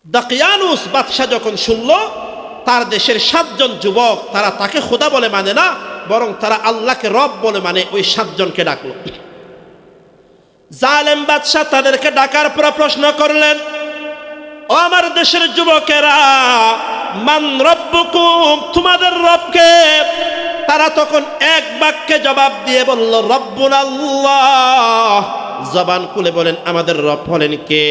দাকিয়ানুস বাদশাহ যখন শুনল তার দেশের 7 জন যুবক তারা তাকে খোদা বলে মানে না, বরং তারা আল্লাহকে রব বলে মানে, ওই 7 জনকে ডাকলো। জালেম বাদশাহ তাদেরকে ডাকার পর প্রশ্ন করলেন, ও আমার দেশের যুবকেরা, মান রব্বুকুম, তোমাদের রবকে? তারা তখন এক বাক্যে জবাব দিয়ে বলল, রব্বুনা আল্লাহ। জবান খুলে বলেন, আমাদের রব হলেন কে?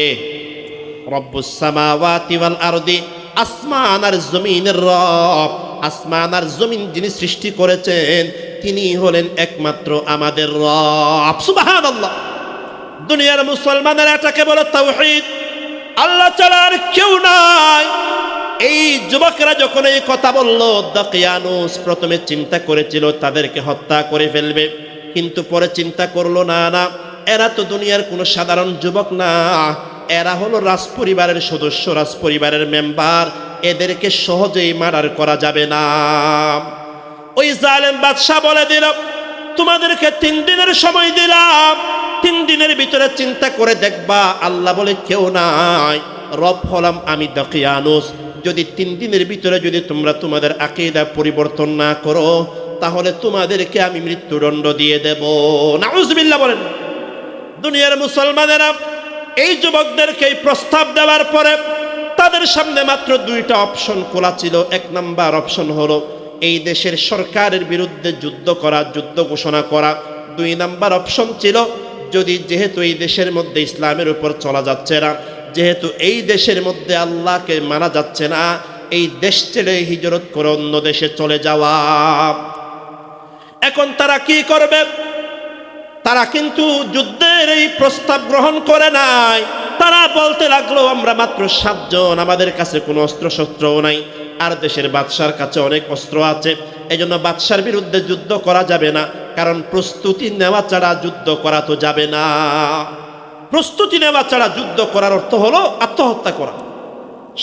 রব্বুস সামাওয়াতি ওয়াল আরদি, আসমান আর জমিনের রব। আসমান আর জমিন যিনি সৃষ্টি করেছেন তিনি হলেন একমাত্র আমাদের রব। সুবহানাল্লাহ। দুনিয়ার মুসলমানের এটাকে বলে তাওহীদ, আল্লাহ ছাড়া আর কেউ নাই। এই যুবকরা যখন এই কথা বলল, দাকিয়ানুস প্রথমে চিন্তা করেছিল তাদেরকে হত্যা করে ফেলবে, কিন্তু পরে চিন্তা করলো না, না, এরা তো দুনিয়ার কোনো সাধারণ যুবক না, এরা হলো রাজপরিবারের সদস্য, রাজপরিবারের মেম্বার, এদেরকে সহজেই মার্ডার করা যাবে না। ওই জালেম বাদশাহ বলে দিল, তোমাদেরকে 3 দিনের সময় দিলাম, 3 দিনের ভিতরে চিন্তা করে দেখবা আল্লাহ বলে কেউ নাই, রব হলাম আমি দাকিয়ানুস। যদি 3 দিনের ভিতরে যদি তোমরা তোমাদের আকীদা পরিবর্তন না করো, তাহলে তোমাদেরকে আমি মৃত্যুদণ্ড দিয়ে দেব। নাউজুবিল্লাহ বলেন। দুনিয়ার মুসলমানেরা এই যুবকদেরকে এই প্রস্তাব দেওয়ার পরে তাদের সামনে মাত্র 2টা অপশন খোলা ছিল। 1 নাম্বার অপশন হলো এই দেশের সরকারের বিরুদ্ধে যুদ্ধ করা, যুদ্ধ ঘোষণা করা। 2 নাম্বার অপশন ছিল, যদি যেহেতু এই দেশের মধ্যে ইসলামের উপর চলা যাচ্ছে না, যেহেতু এই দেশের মধ্যে আল্লাহকে মানা যাচ্ছে না, এই দেশ ছেড়ে হিজরত করে অন্য দেশে চলে যাওয়া। এখন তারা কি করবে? তারা কিন্তু যুদ্ধের এই প্রস্তাব গ্রহণ করে নাই। তারা বলতে লাগলো, আমরা মাত্র 7 জন, আমাদের কাছে কোনো অস্ত্র শস্ত্রও নাই, আর দেশের বাদশার কাছে অনেক অস্ত্র আছে, এজন্য বাদশার বিরুদ্ধে যুদ্ধ করা যাবে না, কারণ প্রস্তুতি নেওয়া ছাড়া যুদ্ধ করা তো যাবে না। প্রস্তুতি নেওয়া ছাড়া যুদ্ধ করার অর্থ হলো আত্মহত্যা করা।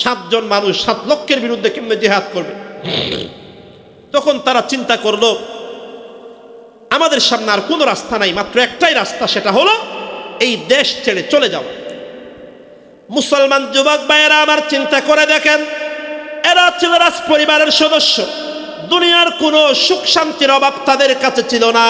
7 জন মানুষ 7 লক্ষের বিরুদ্ধে কেমনে জিহাদ করবে? তখন তারা চিন্তা করলো, আমাদের সামনে আর কোনো রাস্তা নাই, মাত্র একটাই রাস্তা, সেটা হলো এই দেশ ছেড়ে চলে যাওয়া। মুসলমান যুবক ভাইয়েরা আমার, চিন্তা করে দেখেন, এরা ছিল রাজপরিবারের সদস্য, দুনিয়ার কোনো সুখ শান্তির অভাব তাদের কাছে ছিল না,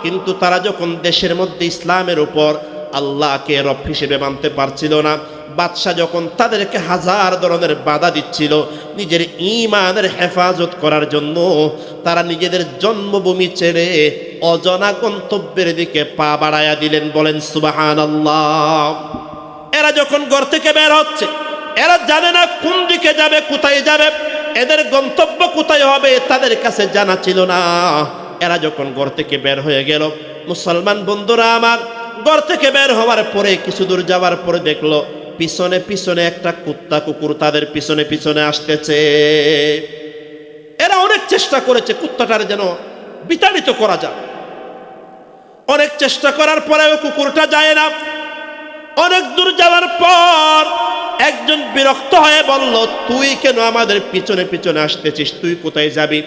কিন্তু তারা যখন দেশের মধ্যে ইসলামের উপর আল্লাহকে রব হিসেবে মানতে পারছিল না, বাদশাহ যখন তাদেরকে হাজার ধরনের বাধা দিচ্ছিল, নিজের ঈমানের হেফাজত করার জন্য তারা নিজেদের জন্মভূমি ছেড়ে অজানা গন্তব্যের দিকে পা বাড়াইয়া দিলেন। বলেন সুবহানাল্লাহ। এরা যখন ঘর থেকে বের হচ্ছে, এরা জানে না কোন দিকে যাবে, কোথায় যাবে, এদের গন্তব্য কোথায় হবে তাদের কাছে জানা ছিল না। এরা যখন ঘর থেকে বের হয়ে গেল, মুসলমান বন্ধুরা আমার, ঘর থেকে বের হওয়ার পরে কিছু দূর যাওয়ার পরে দেখলো পিছনে পিছনে একটা কুত্তা কুকুর তাদের পিছনে পিছনে আসতেছে। এরা অনেক চেষ্টা করেছে কুত্তাটার যেন বিতাড়িত করা যায়, অনেক চেষ্টা করার পরেও কুকুরটা যায় না। অনেক দূর যাওয়ার পর একজন বিরক্ত হয়ে বলল, তুই কেন আমাদের পিছনে পিছনে আসতেছিস, তুই কোথায় যাবি?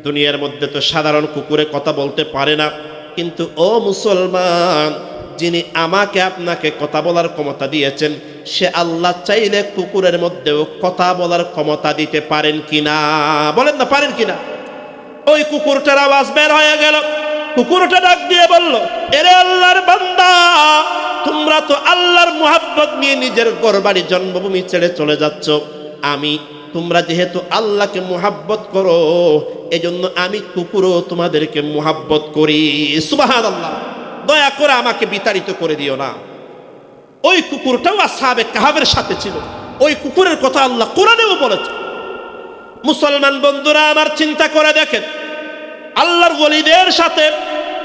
দুনিয়ার মধ্যে তো সাধারণ কুকুরে কথা বলতে পারে না, কিন্তু ও মুসলমান, যিনি আমাকে আপনাকে কথা বলার ক্ষমতা দিয়েছেন, সে আল্লাহ চাইলে কুকুরের মধ্যেও কথা বলার ক্ষমতা দিতে পারেন কিনা? বলেন না, পারেন কিনা? ওই কুকুরটার আওয়াজ বের হয়ে গেল। কুকুরটা ডাক দিয়ে বলল, এরে আল্লাহর বান্দা, তোমরা তো আল্লাহর মুহাব্বত নিয়ে নিজের ঘরবাড়ি জন্মভূমি ছেড়ে চলে যাচ্ছ, তোমরা যেহেতু আল্লাহকে মুহাব্বত করো, এজন্য আমি কুকুরও তোমাদেরকে মুহাব্বত করি। সুবহানাল্লাহ। দয়া করে আমাকে বিতাড়িত করে দিও না। ওই কুকুরটাও আসহাবে কাহাবের সাথে ছিল, ওই কুকুরের কথা আল্লাহ কোরআনেও বলেছে। মুসলমান বন্ধুরা আমার, চিন্তা করে দেখেন, আল্লাহর ওলিদের সাথে,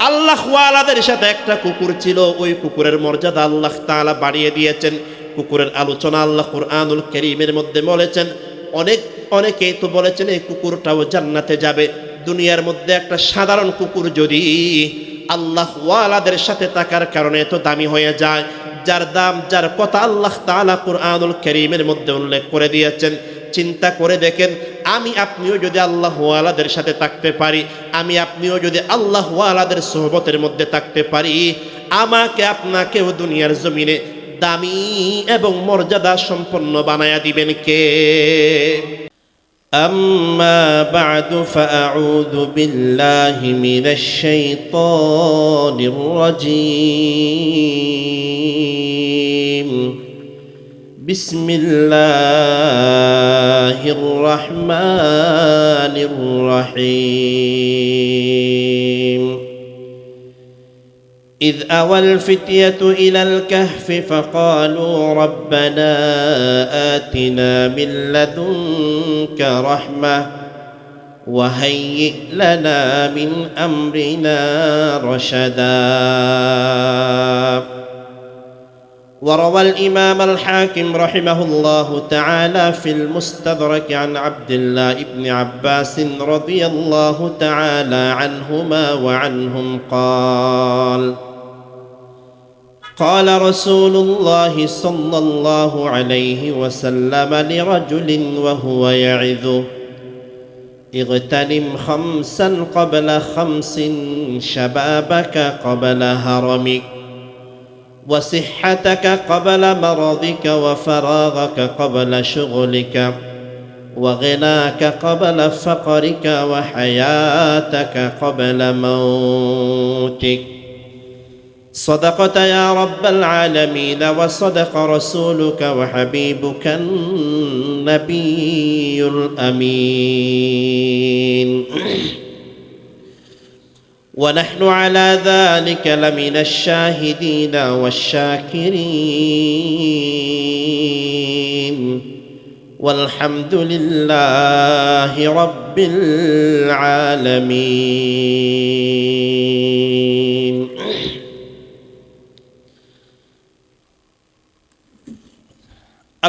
আল্লাহ ওয়ালাদের সাথে একটা কুকুর ছিল, ওই কুকুরের মর্যাদা আল্লাহ তাআলা বাড়িয়ে দিয়েছেন। কুকুরের আলোচনা আল্লাহ কুরআনুল কারীমের মধ্যে বলেছেন। অনেকেই তো বলেছেন এই কুকুরটাও জান্নাতে যাবে। দুনিয়ার মধ্যে একটা সাধারণ কুকুর যদি আল্লাহ ওয়ালাদের সাথে থাকার কারণে এত দামি হয়ে যায়, যার দাম, যার কথা আল্লাহ তাআলা কুরআনুল কারীমের মধ্যে উল্লেখ করে দিয়েছেন, চিন্তা করে দেখেন, আমি আপনিও যদি আল্লাহ ওয়ালাদের সাথে থাকতে পারি, আমি আপনিও যদি আল্লাহ ওয়ালাদের সোহবতের মধ্যে থাকতে পারি, আমাকে আপনাকেও দুনিয়ার জমিনে দামি এবং মর্যাদা সম্পন্ন বানায়া দিবেন কে? أما بعد فأعوذ بالله من الشيطان الرجيم بسم الله الرحمن الرحيم إذ أوى الفتية إلى الكهف فقالوا ربنا آتنا من لدنك رحمة وهيئ لنا من أمرنا رشدا. وروى الإمام الحاكم رحمه الله تعالى في المستدرك عن عبد الله بن عباس رضي الله تعالى عنهما وعنهم قال: قال رسول الله صلى الله عليه وسلم لرجل وهو يعظه: اغتنم خمسا قبل خمس، شبابك قبل هرمك، وصحتك قبل مرضك، وفراغك قبل شغلك، وغناك قبل فقرك، وحياتك قبل موتك. صدقت يا رب العالمين، وصدق رسولك وحبيبك النبي الأمين. ونحن على ذلك لمن الشاهدين والشاكرين، والحمد لله رب العالمين.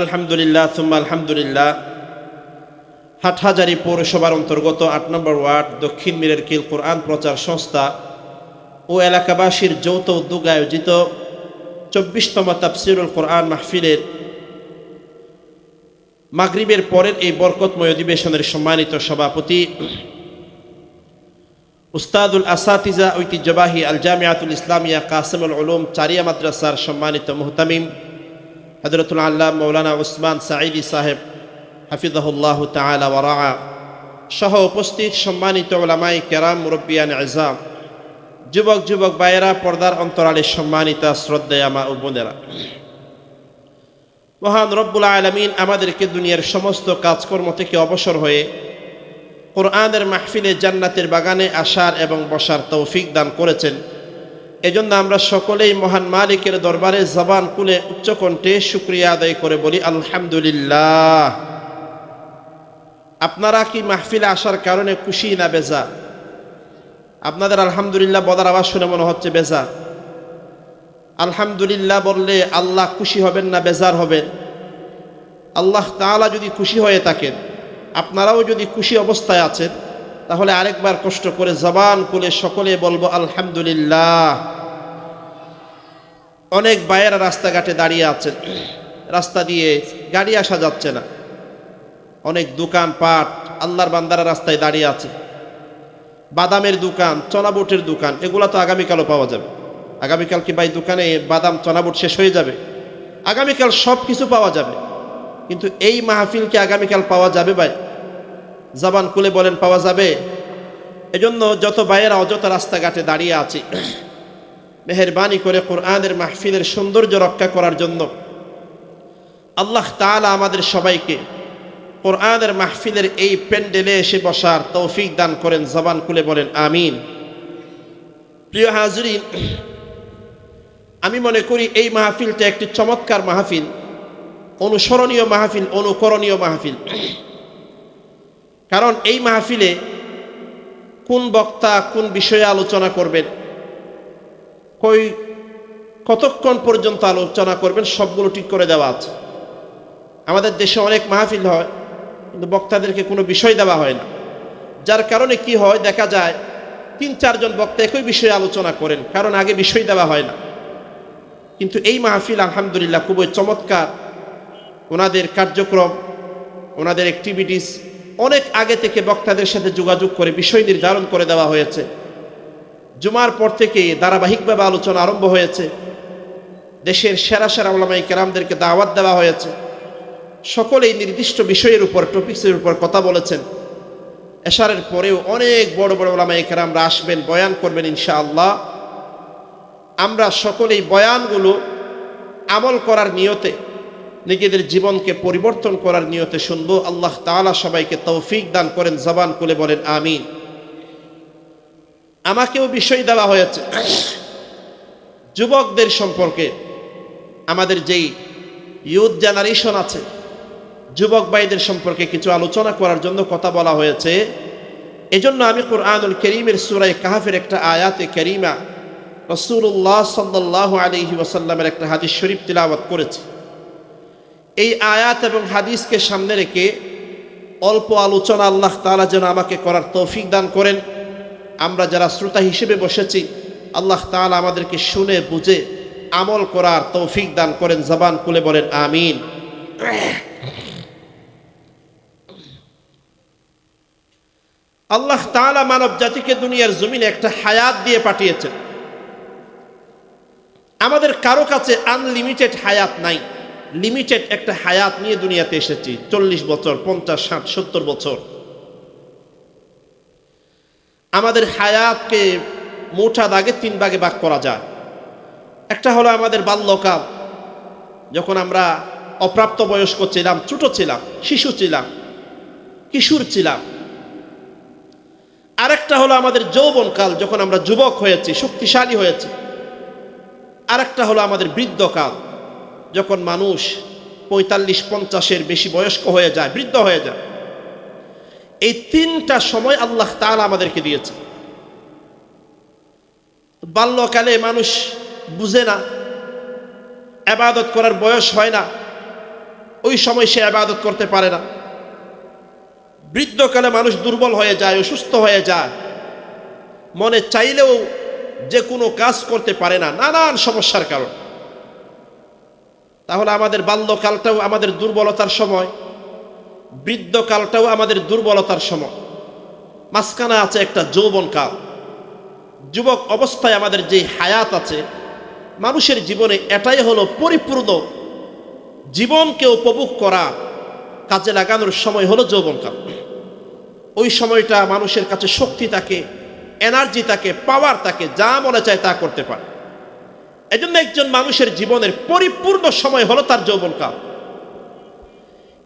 আলহামদুলিল্লাহ সুম্মা আলহামদুলিল্লাহ। হাটহাজারী পৌরসভার অন্তর্গত ৮ নম্বর ওয়ার্ড দক্ষিণ মিরের কিল কোরআন প্রচার সংস্থা ও এলাকাবাসীর যৌথ উদ্যোগে আয়োজিত ২৪তম তাফসীরুল কোরআন মাহফিলের মাগরিবের পরের এই বরকতময় অধিবেশনের সম্মানিত সভাপতি উস্তাদুল আসাতিজা ঐতিহ্যবাহী আল জামিয়াতুল ইসলামিয়া কাসিমুল উলুম চারিয়া মাদ্রাসার সম্মানিত মুহতামিম হযরতুল আল্লামা মাওলানা উসমান সাঈদী সাহেব হাফিজাহুল্লাহু তাআলা ওয়া রাআ সহ উপস্থিত সম্মানিত উলামায়ে কেরাম, মুরব্বিয়ান ইজাম, যুবক যুবক ভাইয়েরা, পর্দার অন্তরালে সম্মানিতা শ্রদ্ধেয়া মা ও বোনেরা, মহান রব্বুল আলামিন আমাদেরকে দুনিয়ার সমস্ত কাজকর্ম থেকে অবসর হয়ে কোরআনের মাহফিলে জান্নাতের বাগানে আসার এবং বসার তৌফিক দান করেছেন। এজন্য আমরা সকলেই মহান মালিকের দরবারে জবান খুলে উচ্চকণ্ঠে শুকরিয়া আদায় করে বলি আলহামদুলিল্লাহ। আপনারা কি মাহফিলে আসার কারণে খুশি না বেজা? আপনাদের আলহামদুলিল্লাহ বলার আওয়াজ শুনে মনে হচ্ছে বেজা। আলহামদুলিল্লাহ বললে আল্লাহ খুশি হবেন না বেজার হবেন? আল্লাহ তাআলা যদি খুশি হয়ে থাকেন, আপনারাও যদি খুশি অবস্থায় আছেন, তাহলে আরেকবার কষ্ট করে জবান খুলে সকলে বলবো আলহামদুলিল্লাহ। অনেক ভাইয়েরা রাস্তাঘাটে দাঁড়িয়ে আছেন, রাস্তা দিয়ে গাড়ি আসা যাচ্ছে না। অনেক দোকানপাট, আল্লাহর বান্দারা রাস্তায় দাঁড়িয়ে আছে। বাদামের দোকান, চনাবুটের দোকান, এগুলো তো আগামীকালও পাওয়া যাবে। আগামীকাল কি ভাই দোকানে বাদাম চনাবুট শেষ হয়ে যাবে? আগামীকাল সব কিছু পাওয়া যাবে, কিন্তু এই মাহফিল কি আগামীকাল পাওয়া যাবে ভাই? জবান খুলে বলেন পাওয়া যাবে? এজন্য যত ভাইয়েরা অযথা রাস্তাঘাটে দাঁড়িয়ে আছে, মেহেরবানি করে কোরআনের মাহফিলের সৌন্দর্য রক্ষা করার জন্য আল্লাহ তাআলা আমাদের সবাইকে কোরআনের মাহফিলের এই প্যান্ডেলে এসে বসার তৌফিক দান করেন। জবান খুলে বলেন আমিন। প্রিয় হাজরিন, আমি মনে করি এই মাহফিলটা একটি চমৎকার মাহফিল, অনুসরণীয় মাহফিল, অনুকরণীয় মাহফিল। কারণ এই মাহফিলে কোন বক্তা কোন বিষয়ে আলোচনা করবেন, কতক্ষণ পর্যন্ত আলোচনা করবেন, সবগুলো ঠিক করে দেওয়া আছে। আমাদের দেশে অনেক মাহফিল হয়, কিন্তু বক্তাদেরকে কোনো বিষয় দেওয়া হয় না, যার কারণে কি হয়, দেখা যায় ৩-৪ জন বক্তা একই বিষয়ে আলোচনা করেন, কারণ আগে বিষয় দেওয়া হয় না। কিন্তু এই মাহফিল আলহামদুলিল্লাহ খুবই চমৎকার। ওনাদের কার্যক্রম, ওনাদের অ্যাক্টিভিটিস অনেক আগে থেকে বক্তাদের সাথে যোগাযোগ করে বিষয় নির্ধারণ করে দেওয়া হয়েছে। জুমার পর থেকে ধারাবাহিকভাবে আলোচনা আরম্ভ হয়েছে। দেশের সেরা সেরা উলামায়ে কেরামদেরকে দাওয়াত দেওয়া হয়েছে। সকলেই নির্দিষ্ট বিষয়ের উপর, টপিক্সের উপর কথা বলেছেন। এশারের পরেও অনেক বড় বড় উলামায়ে কেরামরা আসবেন, বয়ান করবেন ইনশাআল্লাহ। আমরা সকলেই বয়ানগুলো আমল করার নিয়তে, নিজেদের জীবনকে পরিবর্তন করার নিয়তে শুনবো। আল্লাহ তাআলা সবাইকে তৌফিক দান করেন, জবান খুলে বলেন আমিন। আমাকেও বিষয় দেওয়া হয়েছে যুবকদের সম্পর্কে। আমাদের যেই ইউথ জেনারেশন আছে, যুবক ভাইদের সম্পর্কে কিছু আলোচনা করার জন্য কথা বলা হয়েছে। এজন্য আমি কুরআনুল কারীমের সূরা কাহফের একটা আয়াতে কারীমা, রাসূলুল্লাহ সাল্লাল্লাহু আলাইহি ওয়াসাল্লামের একটা হাদিস শরীফ তিলাওয়াত করেছি। এই আয়াত এবং হাদিসকে সামনে রেখে অল্প আলোচনা আল্লাহ তাআলা যেন আমাকে করার তৌফিক দান করেন। আমরা যারা শ্রোতা হিসেবে বসেছি, আল্লাহ তাআলা আমাদেরকে শুনে বুঝে আমল করার তৌফিক দান করেন, জবান খুলে বলেন আমিন। আল্লাহ তাআলা মানব জাতিকে দুনিয়ার জমিনে একটা হায়াত দিয়ে পাঠিয়েছেন। আমাদের কারো কাছে আনলিমিটেড হায়াত নাই, লিমিটেড একটা হায়াত নিয়ে দুনিয়াতে এসেছি। 40 বছর, 50, 60, 70 বছর। আমাদের হায়াতকে মোটা দাগে 3 ভাগে ভাগ করা যায়। একটা হলো আমাদের বাল্যকাল, যখন আমরা অপ্রাপ্ত বয়স্ক ছিলাম, ছোট ছিলাম, শিশু ছিলাম, কিশোর ছিলাম। আরেকটা হলো আমাদের যৌবনকাল, যখন আমরা যুবক হয়েছি, শক্তিশালী হয়েছি। আরেকটা হলো আমাদের বৃদ্ধকাল, যখন মানুষ 45-50-এর বেশি বয়স্ক হয়ে যায়, বৃদ্ধ হয়ে যায়। এই 3টা সময় আল্লাহ তাআলা আমাদেরকে দিয়েছে। বাল্যকালে মানুষ বুঝে না, ইবাদত করার বয়স হয় না, ওই সময় সে ইবাদত করতে পারে না। বৃদ্ধকালে মানুষ দুর্বল হয়ে যায়, অসুস্থ হয়ে যায়, মনে চাইলেও যে কোনো কাজ করতে পারে না, নানান সমস্যার কারণ। তাহলে আমাদের বাল্যকালটাও আমাদের দুর্বলতার সময়, বৃদ্ধকালটাও আমাদের দুর্বলতার সময়। মাঝখানে আছে একটা যৌবনকাল। যুবক অবস্থায় আমাদের যে হায়াত আছে মানুষের জীবনে, এটাই হলো পরিপূর্ণ জীবনকে উপভোগ করা, কাজে লাগানোর সময় হলো যৌবনকাল। ওই সময়টা মানুষের কাছে শক্তি থাকে, এনার্জি থাকে, পাওয়ার থাকে, যা মনে চায় তা করতে পারে। এজন্য একজন মানুষের জীবনের পরিপূর্ণ সময় হলো তার যৌবনকাল।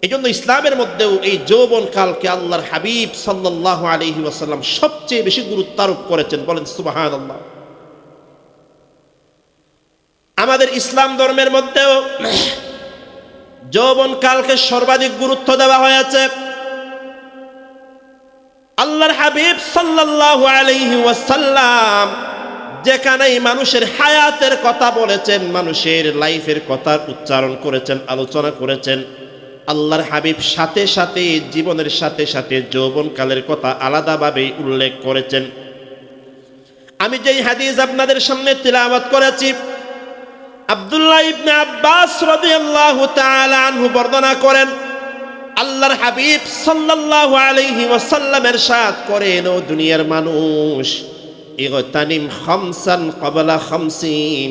এজন্য ইসলামের মধ্যেও এই যৌবনকালকে আল্লাহর হাবিব সাল্লাল্লাহু আলাইহি ওয়াসাল্লাম সবচেয়ে বেশি গুরুত্ব আরোপ করেছেন। বলেন সুবহানাল্লাহ। আমাদের ইসলাম ধর্মের মধ্যেও যৌবনকালকে সর্বাধিক গুরুত্ব দেওয়া হয়েছে। আল্লাহর হাবিব সাল্লাল্লাহু আলাইহি ওয়াসাল্লাম যেখানেই মানুষের হায়াতের কথা বলেছেন, মানুষের লাইফের কথা উচ্চারণ করেছেন, আলোচনা করেছেন, আল্লাহর হাবিব সাথে সাথে জীবনের সাথে সাথে যৌবনকালের কথা আলাদাভাবে উল্লেখ করেছেন। আমি যেই হাদিস আপনাদের সামনে তিলাওয়াত করেছি, আব্দুল্লাহ ইবনে আব্বাস রাদিয়াল্লাহু তাআলা আনহু বর্ণনা করেন, আল্লাহর হাবিব সাল্লাল্লাহু আলাইহি ওয়াসাল্লাম ইরশাদ করেন, ও দুনিয়ার মানুষ, ইগতানিম খামসান ক্বাবলা খামসিন,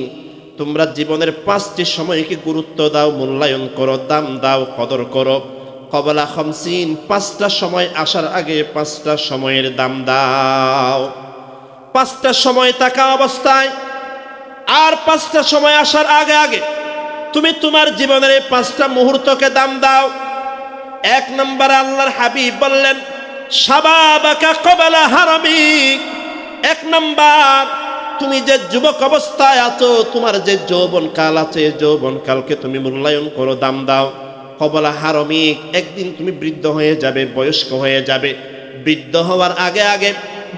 তোমরা জীবনের 5টি সময়কে গুরুত্ব দাও, মূল্যায়ন করো, দাম দাও, কদর করো। ক্বাবলা খামসিন, 5টা সময় আসার আগে 5টা সময়ের দাম দাও। 5টা সময় থাকা অবস্থায় আর 5টা সময় আসার আগে আগে তুমি তোমার জীবনের এই 5টা মুহূর্তকে দাম দাও। 1 নম্বরে আল্লাহর হাবিব বললেন, শাবাবাকা ক্বাবলা হারামিক। 1 নম্বর, তুমি যে যুবক অবস্থায় আছো, তোমার যে যৌবনকাল আছে, যৌবনকালকে তুমি মূল্যায়ন করো, দাম দাও। ক্বাবলা হারামিক, একদিন তুমি বৃদ্ধ হয়ে যাবে, বয়স্ক হয়ে যাবে। বৃদ্ধ হওয়ার আগে আগে,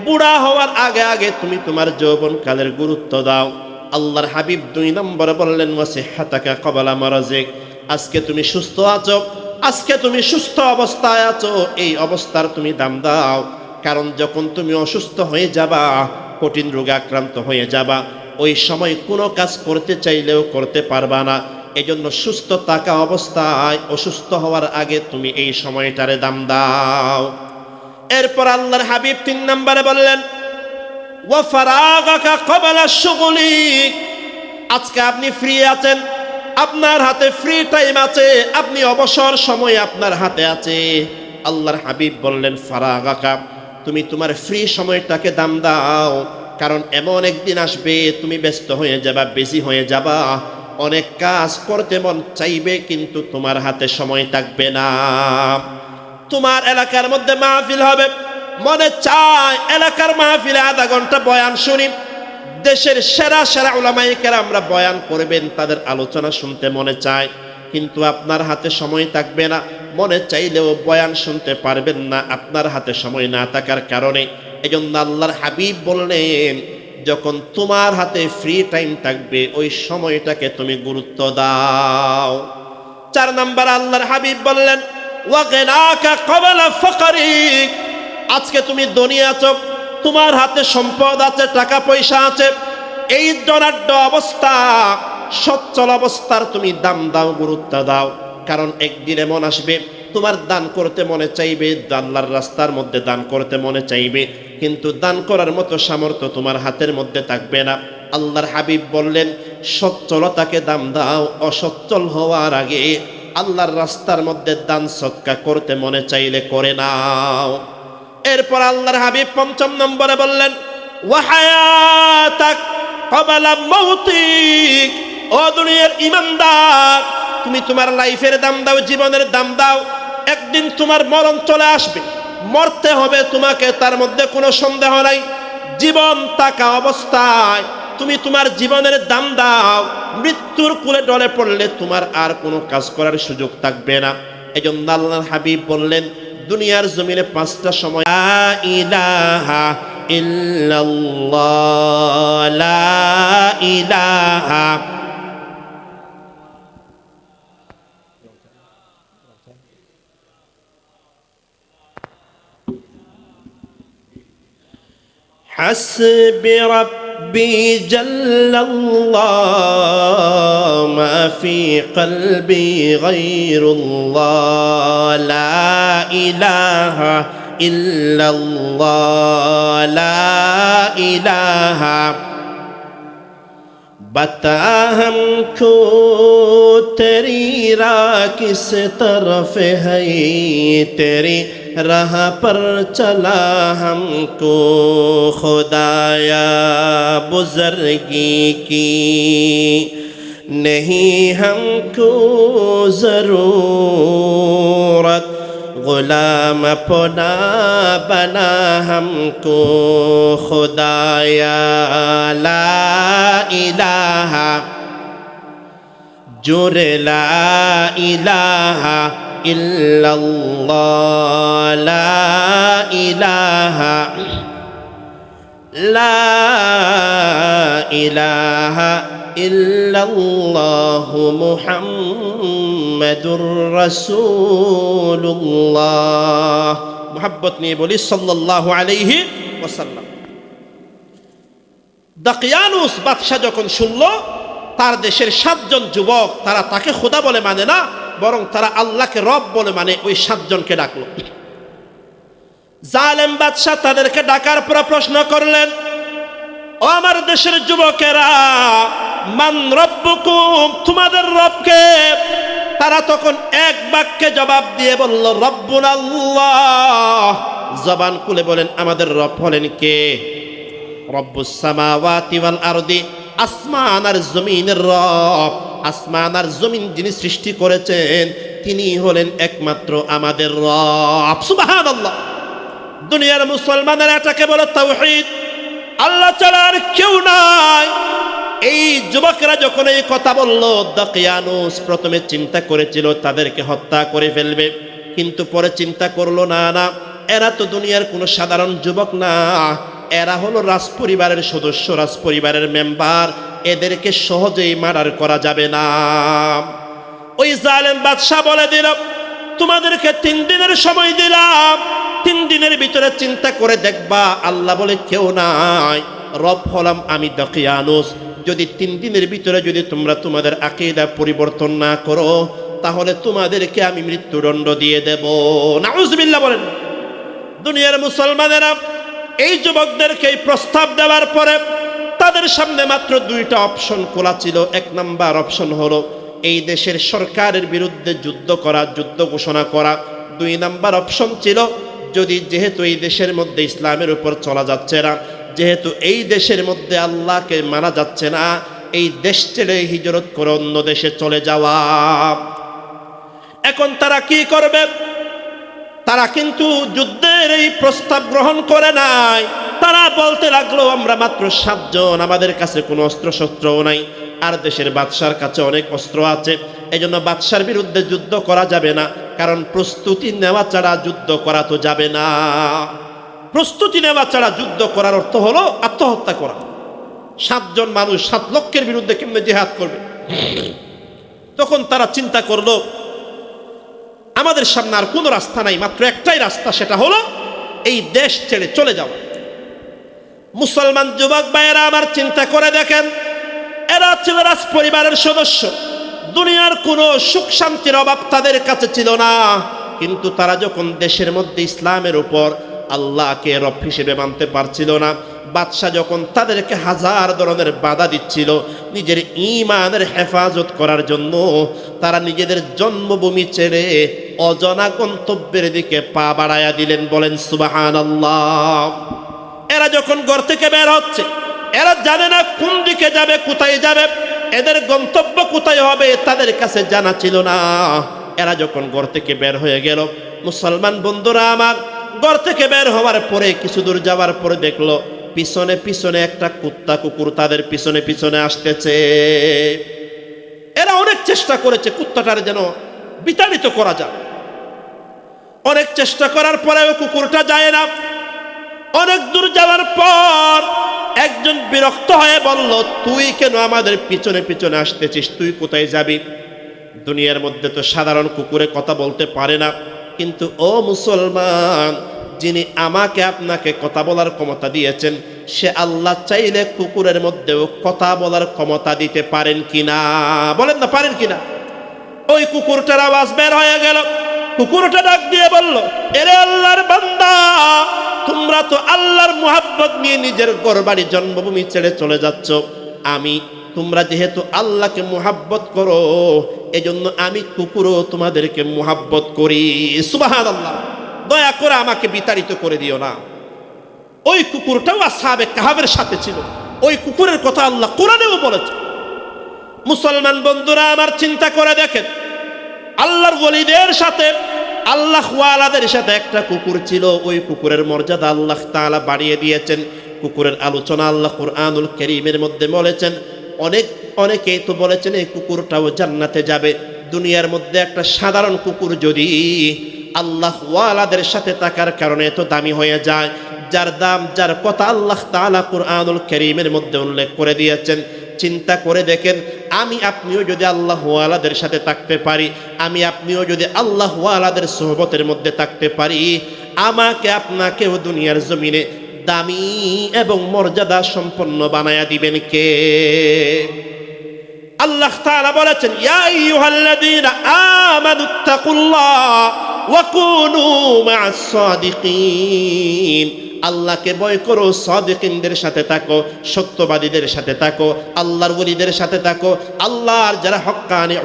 বুড়া হওয়ার আগে আগে তুমি তোমার যৌবনকালের গুরুত্ব দাও। আল্লাহর হাবিব 2 নম্বরে বললেন, ওয়াসিহাতাকা ক্বাবলা মারাজিক, আজকে তুমি সুস্থ আছো, আজকে তুমি সুস্থ অবস্থায় আছো, এই অবস্থার তুমি দাম দাও। কারণ যখন তুমি অসুস্থ হয়ে যাবা, কঠিন রোগে আক্রান্ত হয়ে যাবা, ওই সময় কোনো কাজ করতে চাইলেও করতে পারবা না। এজন্য সুস্থ থাকা অবস্থায়, অসুস্থ হওয়ার আগে তুমি এই সময়টারে দাম দাও। এরপর আল্লাহর হাবিব 3 নম্বরে বললেন, ওয়া ফারাগাকা ক্বাবলা শুগলিক, আজকে আপনি ফ্রি আছেন, আপনার হাতে ফ্রি টাইম আছে, আপনি অবসর সময় আপনার হাতে আছে। আল্লাহর হাবিব বললেন ফারাগাকা, তুমি তোমার ফ্রি সময়টাকে দাম দাও, কারণ এমন একদিন আসবে তুমি ব্যস্ত হয়ে যাবা, বিজি হয়ে যাবা, অনেক কাজ করতে মন চাইবে কিন্তু তোমার হাতে সময় থাকবে না। তোমার এলাকার মধ্যে মাহফিল হবে, মনে চায় এলাকার মাহফিলে আধা ঘন্টা বয়ান শুনি, দেশের সেরা সেরা উলামায়ে কেরামরা বয়ান করবেন, তাদের আলোচনা শুনতে মনে চায়, কিন্তু আপনার হাতে সময় থাকবে না, মনে চাইলেও বয়ান শুনতে পারবেন না আপনার হাতে সময় না থাকার কারণে। এজন্য আল্লাহর হাবিব বললেন যখন তোমার হাতে ফ্রি টাইম থাকবে ওই সময়টাকে তুমি গুরুত্ব দাও। 4 নাম্বার আল্লাহর হাবিব বললেন ওয়াগনাকা ক্বাবলা ফাকরিক, আজকে তুমি দুনিয়া আছো, তোমার হাতে সম্পদ আছে, টাকা পয়সা আছে, এই ধনাঢ্য অবস্থা সচ্ছল অবস্থার তুমি দাম দাও, গুরুত্ব দাও, কারণ একদিন এমন আসবে তোমার দান করতে মনে চাইবে, আল্লাহর রাস্তার মধ্যে দান করতে মনে চাইবে, কিন্তু দান করার মতো সামর্থ্য তোমার হাতের মধ্যে থাকবে না। আল্লাহর হাবিব বললেন সচ্ছলতাকে দাম দাও, অসচ্ছল হওয়ার আগে আল্লাহর রাস্তার মধ্যে দান সদকা করতে মনে চাইলে করে নাও। এরপর আল্লাহর হাবিব 5 নম্বরে বললেন ওয়াহায়াতাক ক্বাবলা মাউতিক, ও দুনিয়ার ঈমানদার, তুমি তোমার লাইফের দাম দাও, জীবনের দাম দাও, একদিন তোমার মরণ চলে আসবে, মরতে হবে তোমাকে, তার মধ্যে কোনো সন্দেহ নাই। জীবন থাকা অবস্থায় তুমি তোমার জীবনের দাম দাও, মৃত্যুর কুলে ডলে পড়লে তোমার আর কোনো কাজ করার সুযোগ থাকবে না। এজন্য আল্লাহর হাবিব বললেন দুনিয়ার জমিনে 5টা সময় লা ইলাহা ইল্লাল্লাহ, লা ইলাহা হাসবি রব্বি জাল্লাল্লাহ মা ফি কলবি গায়রুল্লাহ, লা ইলাহা ইল্লাল্লাহ, লা ইলাহা। बता हमको तेरी राह किस तरफ है, तेरी राह पर चला हमको खुदाया बुज़ुर्गी की नहीं हमको ज़रूरत, गुलाम अपना बना हमको खुदाया, ला इलाहा जुरे, ला इलाहा इल्लल्लाह, ला इलाहा, ला इलाहा ইল্লাল্লাহু মুহাম্মাদুর রাসূলুল্লাহ। মুহাব্বত নিয়ে বলি সাল্লাল্লাহু আলাইহি ওয়াসাল্লাম। দাকিয়ানুস বাদশা যখন শুনল তার দেশের 7 জন যুবক তারা তাকে খোদা বলে মানে না, বরং তারা আল্লাহকে রব বলে মানে, ওই 7 জনকে ডাকলো। জালেম বাদশা তাদেরকে ডাকার পর প্রশ্ন করলেন ও আমার দেশের যুবকেরা, মান রব্বুকুম, তোমাদের রবকে? তারা তখন এক বাক্যে জবাব দিয়ে বলল রব্বুনা আল্লাহ। জবান খুলে বলেন আমাদের রব হলেন কে? রব্বুস সামাওয়াতি ওয়াল আরদি, আসমান আর জমিনের রব। আসমান আর জমিন যিনি সৃষ্টি করেছেন তিনি হলেন একমাত্র আমাদের রব। সুবহানাল্লাহ। দুনিয়ার মুসলমানেরা এটাকে বলে তাওহীদ, আল্লাহ ছাড়া আর কেউ নাই। এই যুবকরা যখন এই কথা বলল, দাকিয়ানুস প্রথমে চিন্তা করেছিল তাদেরকে হত্যা করে ফেলবে, কিন্তু পরে চিন্তা করলো না না, এরা তো দুনিয়ার কোনো সাধারণ যুবক না, এরা হলো রাজপরিবারের সদস্য, রাজপরিবারের মেম্বার, এদেরকে সহজেই মার্ডার করা যাবে না। ওই জালেম বাদশা বলে দিল তোমাদেরকে 3 দিনের সময় দিলাম, 3 দিনের ভিতরে চিন্তা করে দেখবা। আল্লাহ বলে কেউ নাই, রব হলাম আমি দাকিয়ানুস। যদি 3 দিনের ভিতরে যদি তোমরা তোমাদের আকীদা পরিবর্তন না করো তাহলে তোমাদেরকে আমি মৃত্যুদণ্ড দিয়ে দেব। নাউজুবিল্লাহ বলেন। দুনিয়ার মুসলমানেরা এই যুবকদেরকে এই প্রস্তাব দেওয়ার পরে তাদের সামনে মাত্র দুইটা অপশন খোলা ছিল। এক নাম্বার অপশন হলো এই দেশের সরকারের বিরুদ্ধে যুদ্ধ করা, যুদ্ধ ঘোষণা করা। দুই নাম্বার অপশন ছিল যেহেতু এই দেশের মধ্যে ইসলামের উপর চলা যাচ্ছে না, যেহেতু এই দেশের মধ্যে আল্লাহকে মানা যাচ্ছে না, এই দেশ ছেড়ে হিজরত করে অন্য দেশে চলে যাওয়া। এখন তারা কি করবে? তারা কিন্তু যুদ্ধের এই প্রস্তাব গ্রহণ করে নাই। তারা বলতে লাগলো আমরা মাত্র 7 জন, আমাদের কাছে কোনো অস্ত্র শস্ত্রও নাই, আর দেশের বাদশার কাছে অনেক অস্ত্র আছে, এজন্য বাদশার বিরুদ্ধে যুদ্ধ করা যাবে না, কারণ প্রস্তুতি নেওয়া ছাড়া যুদ্ধ করা তো যাবে না। প্রস্তুতি নেওয়া ছাড়া যুদ্ধ করার অর্থ হলো আত্মহত্যা করা। 7 জন মানুষ 7 লক্ষের বিরুদ্ধে কেমনে জিহাদ করবে? তখন তারা চিন্তা করলো আমাদের সামনে আর কোনো রাস্তা নাই, মাত্র একটাই রাস্তা, সেটা হলো এই দেশ ছেড়ে চলে যাওয়া। মুসলমান যুবক ভাইয়েরা আমার চিন্তা করে দেখেন, এরা ছিল রাজ পরিবারের সদস্য, দুনিয়ার কোনো সুখ শান্তির অভাব তাদের কাছে ছিল না, কিন্তু তারা যখন দেশের মধ্যে ইসলামের উপর আল্লাহকে রব হিসেবে মানতে পারছিল না, বাদশাহ যখন তাদেরকে হাজার ধরনের বাধা দিচ্ছিল, নিজের ঈমানের হেফাজত করার জন্য তারা নিজেদের জন্মভূমি ছেড়ে অজানা গন্তব্যের দিকে পা বাড়াইয়া দিলেন। বলেন সুবহানাল্লাহ। এরা যখন ঘর থেকে বের হচ্ছে, এরা জানে না কোন দিকে যাবে, কোথায় যাবে, এদের গন্তব্য কোথায় হবে তাদের কাছে জানা ছিল না। এরা যখন ঘর থেকে বের হয়ে গেল, মুসলমান বন্ধুরা আমার, ঘর থেকে বের হওয়ার পরে কিছু দূর যাওয়ার পরে দেখলো পিছনে পিছনে একটা কুকুর তাদের পিছনে পিছনে আসতেছে। এরা অনেক চেষ্টা করেছে কুত্তাটার যেন বিতাড়িত করা যায়, অনেক চেষ্টা করার পরেও কুকুরটা যায় না। অনেক দূর যাওয়ার পর একজন বিরক্ত হয়ে বলল, তুই কেন আমাদের পিছনে পিছনে আসতেছিস? তুই কোথায় যাবি? দুনিয়ার মধ্যে তো সাধারণ কুকুরে কথা বলতে পারে না, কিন্তু ও মুসলমান, যিনি আমাকে আপনাকে কথা বলার ক্ষমতা দিয়েছেন, সে আল্লাহ চাইলে কুকুরের মধ্যেও কথা বলার ক্ষমতা দিতে পারেন কিনা? বলেন না, পারেন কিনা? ওই কুকুরটার আওয়াজ বের হয়ে গেল। কুকুরটা ডাক দিয়ে বলল, এরে আল্লাহর বান্দা, তোমরা তো আল্লাহর মুহাব্বত নিয়ে নিজের ঘরবাড়ি জন্মভূমি ছেড়ে চলে যাচ্ছ। তোমরা যেহেতু আল্লাহকে মুহাব্বত করো, এজন্য আমি কুকুরও তোমাদেরকে মুহাব্বত করি। সুবহানাল্লাহ। দয়া করে আমাকে বিতাড়িত করে দিও না। ওই কুকুরটাও আসহাবে কাহাবের সাথে ছিল, ওই কুকুরের কথা আল্লাহ কোরআনেও বলেছে। মুসলমান বন্ধুরা আমার চিন্তা করে দেখেন, আল্লাহর ওলিদের সাথে, আল্লাহ ওয়ালাদের সাথে একটা কুকুর ছিল, ওই কুকুরের মর্যাদা আল্লাহ তাআলা বাড়িয়ে দিয়েছেন। কুকুরের আলোচনা আল্লাহ কুরআনুল কারীমের মধ্যে বলেছেন। অনেকেই তো বলেছেন এই কুকুরটাও জান্নাতে যাবে। দুনিয়ার মধ্যে একটা সাধারণ কুকুর যদি আল্লাহ ওয়ালাদের সাথে থাকার কারণে এত দামি হয়ে যায়, যার দাম, যার কথা আল্লাহ তাআলা কুরআনুল কারীমের মধ্যে উল্লেখ করে দিয়েছেন, চিন্তা করে দেখেন, আমি আপনিও যদি আল্লাহ ওয়ালাদের সাথে থাকতে পারি, আমি আপনিও যদি আল্লাহ ওয়ালাদের সোহবতের মধ্যে থাকতে পারি, আমাকে আপনাকেও দুনিয়ার জমিনে দামি এবং মর্যাদা সম্পন্ন বানায়া দিবেন কে? আল্লাহ তাআলা বলেছেন, ইয়া আইয়ুহাল্লাযীনা আমানুত্তাকুল্লাহ ওয়া কুনু মা'আস সাদিকিন। আল্লাহকে ভয় করো, সাদিকিনদের সাথে থাকো, সত্যবাদীদের সাথে থাকো, আল্লাহর ওলিদের সাথে থাকো। আল্লাহর যারা হক্কানি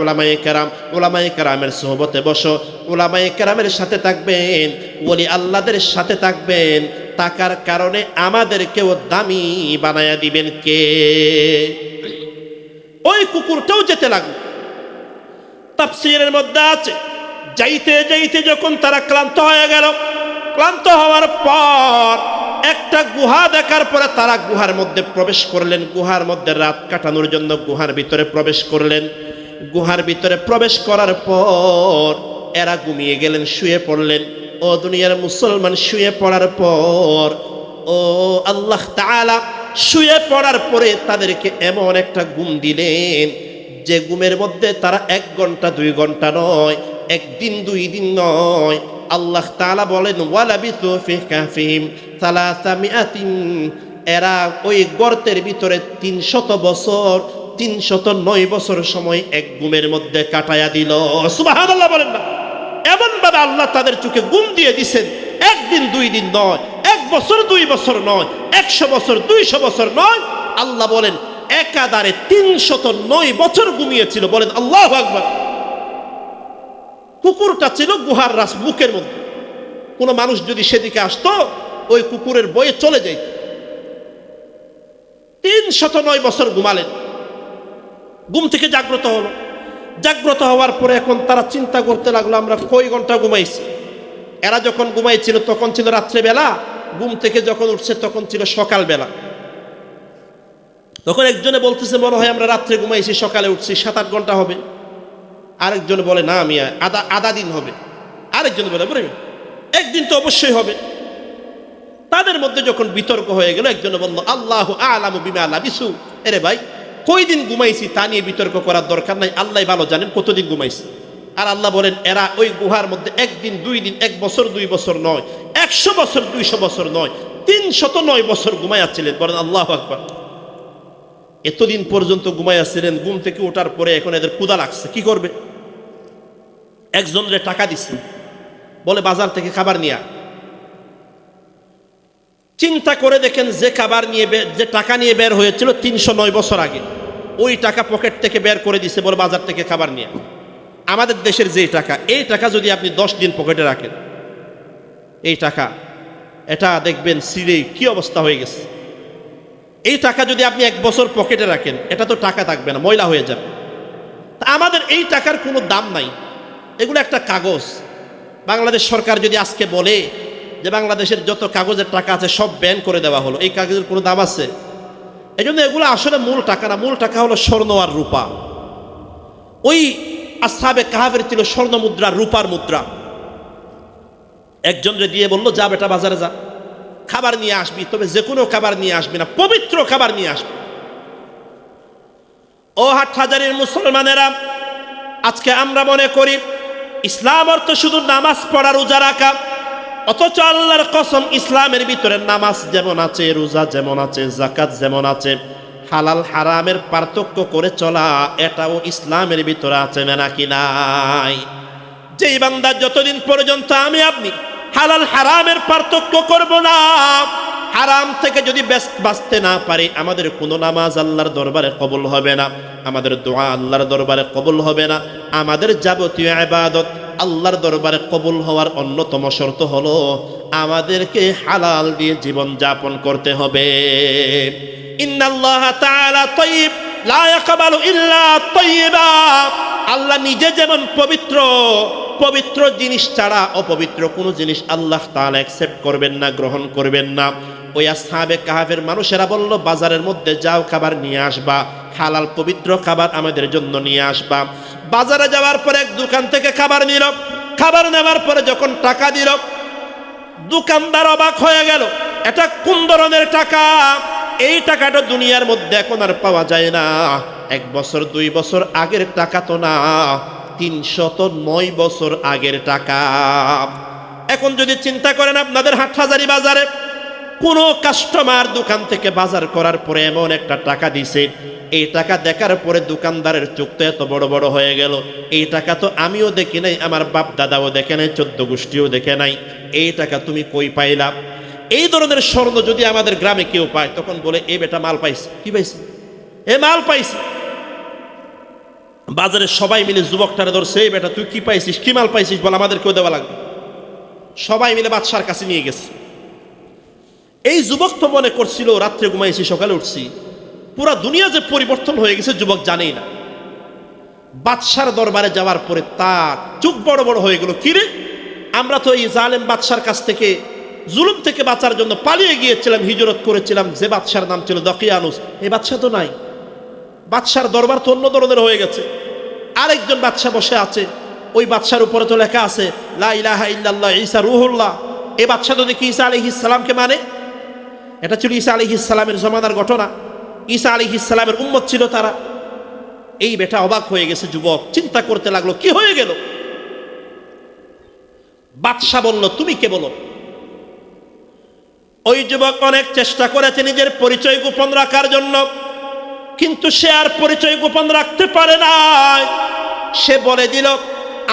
উলামায়ে কেরামের সোহবতে বসো, উলামায়ে কেরামের সাথে থাকবেন, ওলি আল্লাহদের সাথে থাকবেন। থাকার কারণে আমাদেরকেও দামি বানায়া দিবেন কে? ওই কুকুরটাও যেতে লাগলো। তাফসীরের মধ্যে আছে, যাইতে যাইতে যখন তারা ক্লান্ত হয়ে গেল, ক্লান্ত হওয়ার পর একটা গুহা দেখার পরে তারা গুহার মধ্যে প্রবেশ করলেন। গুহার মধ্যে রাত কাটানোর জন্য গুহার ভিতরে প্রবেশ করলেন। গুহার ভিতরে প্রবেশ করার পর এরা ঘুমিয়ে গেলেন, শুয়ে পড়লেন। ও দুনিয়ার মুসলমান, শুয়ে পড়ার পর ও আল্লাহ তাআলা শুয়ে পড়ার পরে তাদেরকে এমন একটা ঘুম দিলেন, যে ঘুমের মধ্যে তারা 1 ঘন্টা 2 ঘন্টা নয়, 1 দিন 2 দিন নয়, আল্লাহ তাআলা বলেন, ওয়ালাবিথু ফি কাফিহিম 300, এরা ওই গর্তের ভিতরে 300 বছর, 309 বছর সময় এক ঘুমের মধ্যে কাটায়া দিল। সুবহানাল্লাহ বলেন না? এমন ভাবে আল্লাহ তাদের চোখে ঘুম দিয়ে দিছেন, 1 দিন 2 দিন নয়, 1 বছর 2 বছর নয়, 100 বছর 200 বছর নয়, আল্লাহ বলেন একাধারে 309 বছর ঘুমিয়েছিল। বলেন আল্লাহু আকবার। কুকুরটা ছিল গুহার বুকের মধ্যে, কোনো মানুষ যদি সেদিকে আসতো ওই কুকুরের বয়ে চলে যেত। 309 বছর ঘুমালেন। ঘুম থেকে জাগ্রত হলো। জাগ্রত হওয়ার পরে এখন তারা চিন্তা করতে লাগলো আমরা কই ঘন্টা ঘুমাইছি। এরা যখন ঘুমাইছিল তখন ছিল রাত্রেবেলা, ঘুম থেকে যখন উঠছে তখন ছিল সকালবেলা। তখন একজনে বলতেছে মনে হয় আমরা রাত্রে ঘুমাইছি সকালে উঠছি 7-8 ঘন্টা হবে। আরেকজন বলে না মিয়া আধা দিন হবে। আরেকজন বলে একদিন তো অবশ্যই হবে। তাদের মধ্যে যখন বিতর্ক হয়ে গেল, একজনে বলল আল্লাহু আ'লামু বিমা লাবিসু। এরে ভাই, কই দিন ঘুমাইছি তা নিয়ে বিতর্ক করার দরকার নাই, আল্লাহ ভালো জানেন কতদিন ঘুমাইছি। আর আল্লাহ বলেন এরা ওই গুহার মধ্যে 1 দিন 2 দিন 1 বছর 2 বছর নয়, 100 বছর 200 বছর নয়, 309 বছর ঘুমাইয়াছিলেন। বলেন আল্লাহু আকবার। এতদিন পর্যন্ত ঘুমাইয়াছিলেন, ঘুম থেকে ওঠার পরে এখন এদের ক্ষুধা লাগছে, কি করবে? একজনের টাকা দিছে, বলে বাজার থেকে খাবার নিয়ে। চিন্তা করে দেখেন যে খাবার নিয়ে যে টাকা নিয়ে বের হয়েছিল 309 বছর আগে, ওই টাকা পকেট থেকে বের করে দিছে, বলে বাজার থেকে খাবার নিয়ে। আমাদের দেশের যে টাকা, এই টাকা যদি আপনি 10 দিন পকেটে রাখেন, এই টাকা এটা দেখবেন সিরে কি অবস্থা হয়ে গেছে। এই টাকা যদি আপনি 1 বছর পকেটে রাখেন, এটা তো টাকা থাকবে না, ময়লা হয়ে যাবে। তা আমাদের এই টাকার কোনো দাম নাই, এগুলো একটা কাগজ। বাংলাদেশ সরকার যদি আজকে বলে যে বাংলাদেশের যত কাগজের টাকা আছে সব ব্যান করে দেওয়া হলো, এই কাগজের কোনো দাম আছে? এই জন্য এগুলো আসলে মূল টাকা না, মূল টাকা হলো স্বর্ণ আর রূপা। ওই আসহাবে কাহাফের ছিল স্বর্ণ মুদ্রা, রূপার মুদ্রা। একজনরে দিয়ে বললো যা বেটা বাজারে যা, খাবার নিয়ে আসবি, তবে যে কোনো খাবার নিয়ে আসবি না, পবিত্র খাবার নিয়ে আসবি। ও হাটহাজারীর মুসলমানেরা, আজকে আমরা মনে করি ইসলাম অর্থ শুধু নামাজ পড়া, রোজা রাখা। অথচ আল্লাহর কসম, ইসলামের ভিতরে নামাজ যেমন আছে, রোজা যেমন আছে, যাকাত যেমন আছে, হালাল হারামের পার্থক্য করে চলা, এটাও ইসলামের ভিতরে আছে নাকি নাই? যেই বান্দা যতদিন পর্যন্ত আমি আপনি হালাল হারামের পার্থক্য করব না, হারাম থেকে যদি বাঁচতে না পারি, আমাদের কোনো নামাজ আল্লাহর দরবারে কবুল হবে না, আমাদের দোয়া আল্লাহর দরবারে কবুল হবে না। আমাদের যাবতীয় ইবাদত আল্লাহর দরবারে কবুল হওয়ার অন্যতম শর্ত হলো আমাদেরকে হালাল দিয়ে জীবন যাপন করতে হবে। ইন্নাল্লাহা তাআলা তাইয়্যিব লা ইয়াকবালু ইল্লা তাইয়্যিবা। আল্লাহ নিজে যেমন পবিত্র, পবিত্র জিনিস ছাড়া অপবিত্র কোনো জিনিস আল্লাহ তাআলা অ্যাকসেপ্ট করবেন না, গ্রহণ করবেন না। ওই আসহাবে কাহাফের মানুষেরা বলল বাজারের মধ্যে যাও, খাবার নিয়ে আসবা, হালাল পবিত্র খাবার আমাদের জন্য নিয়ে আসবা। বাজারে যাওয়ার পরে এক দোকান থেকে খাবার নিল। খাবার নেওয়ার পরে যখন টাকা দিল, দোকানদার অবাক হয়ে গেল, এটা কোন ধরনের টাকা? এই টাকাটা দুনিয়ার মধ্যে এখন আর পাওয়া যায় না। 1 বছর 2 বছর আগের টাকা তো না, 309 বছর আগের টাকা। এখন যদি চিন্তা করেন আপনাদের হাটহাজারী বাজারে কোনো কাস্টমার দোকান থেকে বাজার করার পরে এমন একটা টাকা দিছে, এই টাকা দেখার পরে দোকানদারের চোখ তো এত বড় বড় হয়ে গেল, এই টাকা তো আমিও দেখি নাই, আমার বাপ দাদাও দেখে নাই, 14 গোষ্ঠীও দেখে নাই, এই টাকা তুমি কই পাইলা? এই ধরনের স্বর্ণ যদি আমাদের গ্রামে কেউ পায়, তখন বলে এ বেটা মাল পাইছে। কি পাইছে? এ মাল পাইছে। বাজারে সবাই মিলে যুবকটারে ধরছে, এই বেটা তুই কি পাইছিস, কি মাল পাইছিস বল, আমাদেরকেও দেওয়া লাগবে। সবাই মিলে বাদশার কাছে নিয়ে গেছে। এই যুবক তো মনে করছিল রাত্রে ঘুমাইছি সকালে উঠছি, পুরা দুনিয়া যে পরিবর্তন হয়ে গেছে যুবক জানেই না। বাদশার দরবারে যাওয়ার পরে তার চোখ বড় বড় হয়ে গেল। কিরে, আমরা তো এই জালেম বাদশার কাছ থেকে, জুলুম থেকে বাঁচার জন্য পালিয়ে গিয়েছিলাম, হিজরত করেছিলাম, যে বাদশার নাম ছিল দকিয়ানুস, এই বাদশা তো নাই। বাদশার দরবার তো অন্য ধরনের হয়ে গেছে। আরেকজন বাদশা বসে আছে, ওই বাদশার উপরে তো লেখা আছে লা ইলাহা ইল্লাল্লাহ ঈসা রুহুল্লাহ। এই বাদশা তো দেখি ঈসা আলাইহিস সালামকে মানে। এটা ছিল ঈসা আলাইহিস সালামের জমানার ঘটনা, ঈসা আলাইহিস সালামের উম্মত ছিল তারা। এই বেটা অবাক হয়ে গেছে, যুবক চিন্তা করতে লাগলো কি হয়ে গেল। বাদশা বলল তুমি কে বলো? ওই যুবক অনেক চেষ্টা করেছে নিজের পরিচয় গোপন রাখার জন্য, কিন্তু সে আর পরিচয় গোপন রাখতে পারে না। সে বলে দিল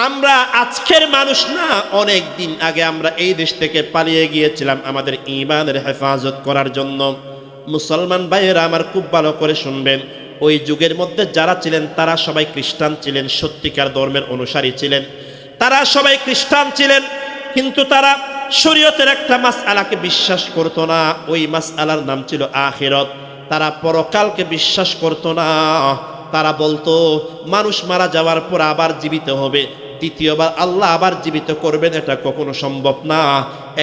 আমরা আজকের মানুষ না, অনেক দিন আগে আমরা এই দেশ থেকে পালিয়ে গিয়েছিলাম আমাদের ঈমানের হেফাজত করার জন্য। মুসলমান ভাইয়েরা আমার খুব ভালো করে শুনবেন, ওই যুগের মধ্যে যারা ছিলেন তারা সবাই খ্রিস্টান ছিলেন, সত্যিকার ধর্মের অনুসারী ছিলেন, তারা সবাই খ্রিস্টান ছিলেন, কিন্তু তারা শরীয়তের একটা মাসআলাকে বিশ্বাস করতো না। ওই মাসআলার নাম ছিল আখিরাত। তারা পরকালকে বিশ্বাস করতো না। তারা বলতো মানুষ মারা যাওয়ার পর আবার জীবিত হবে, দ্বিতীয়বার আল্লাহ আবার জীবিত করবেন, এটা কখনো সম্ভব না।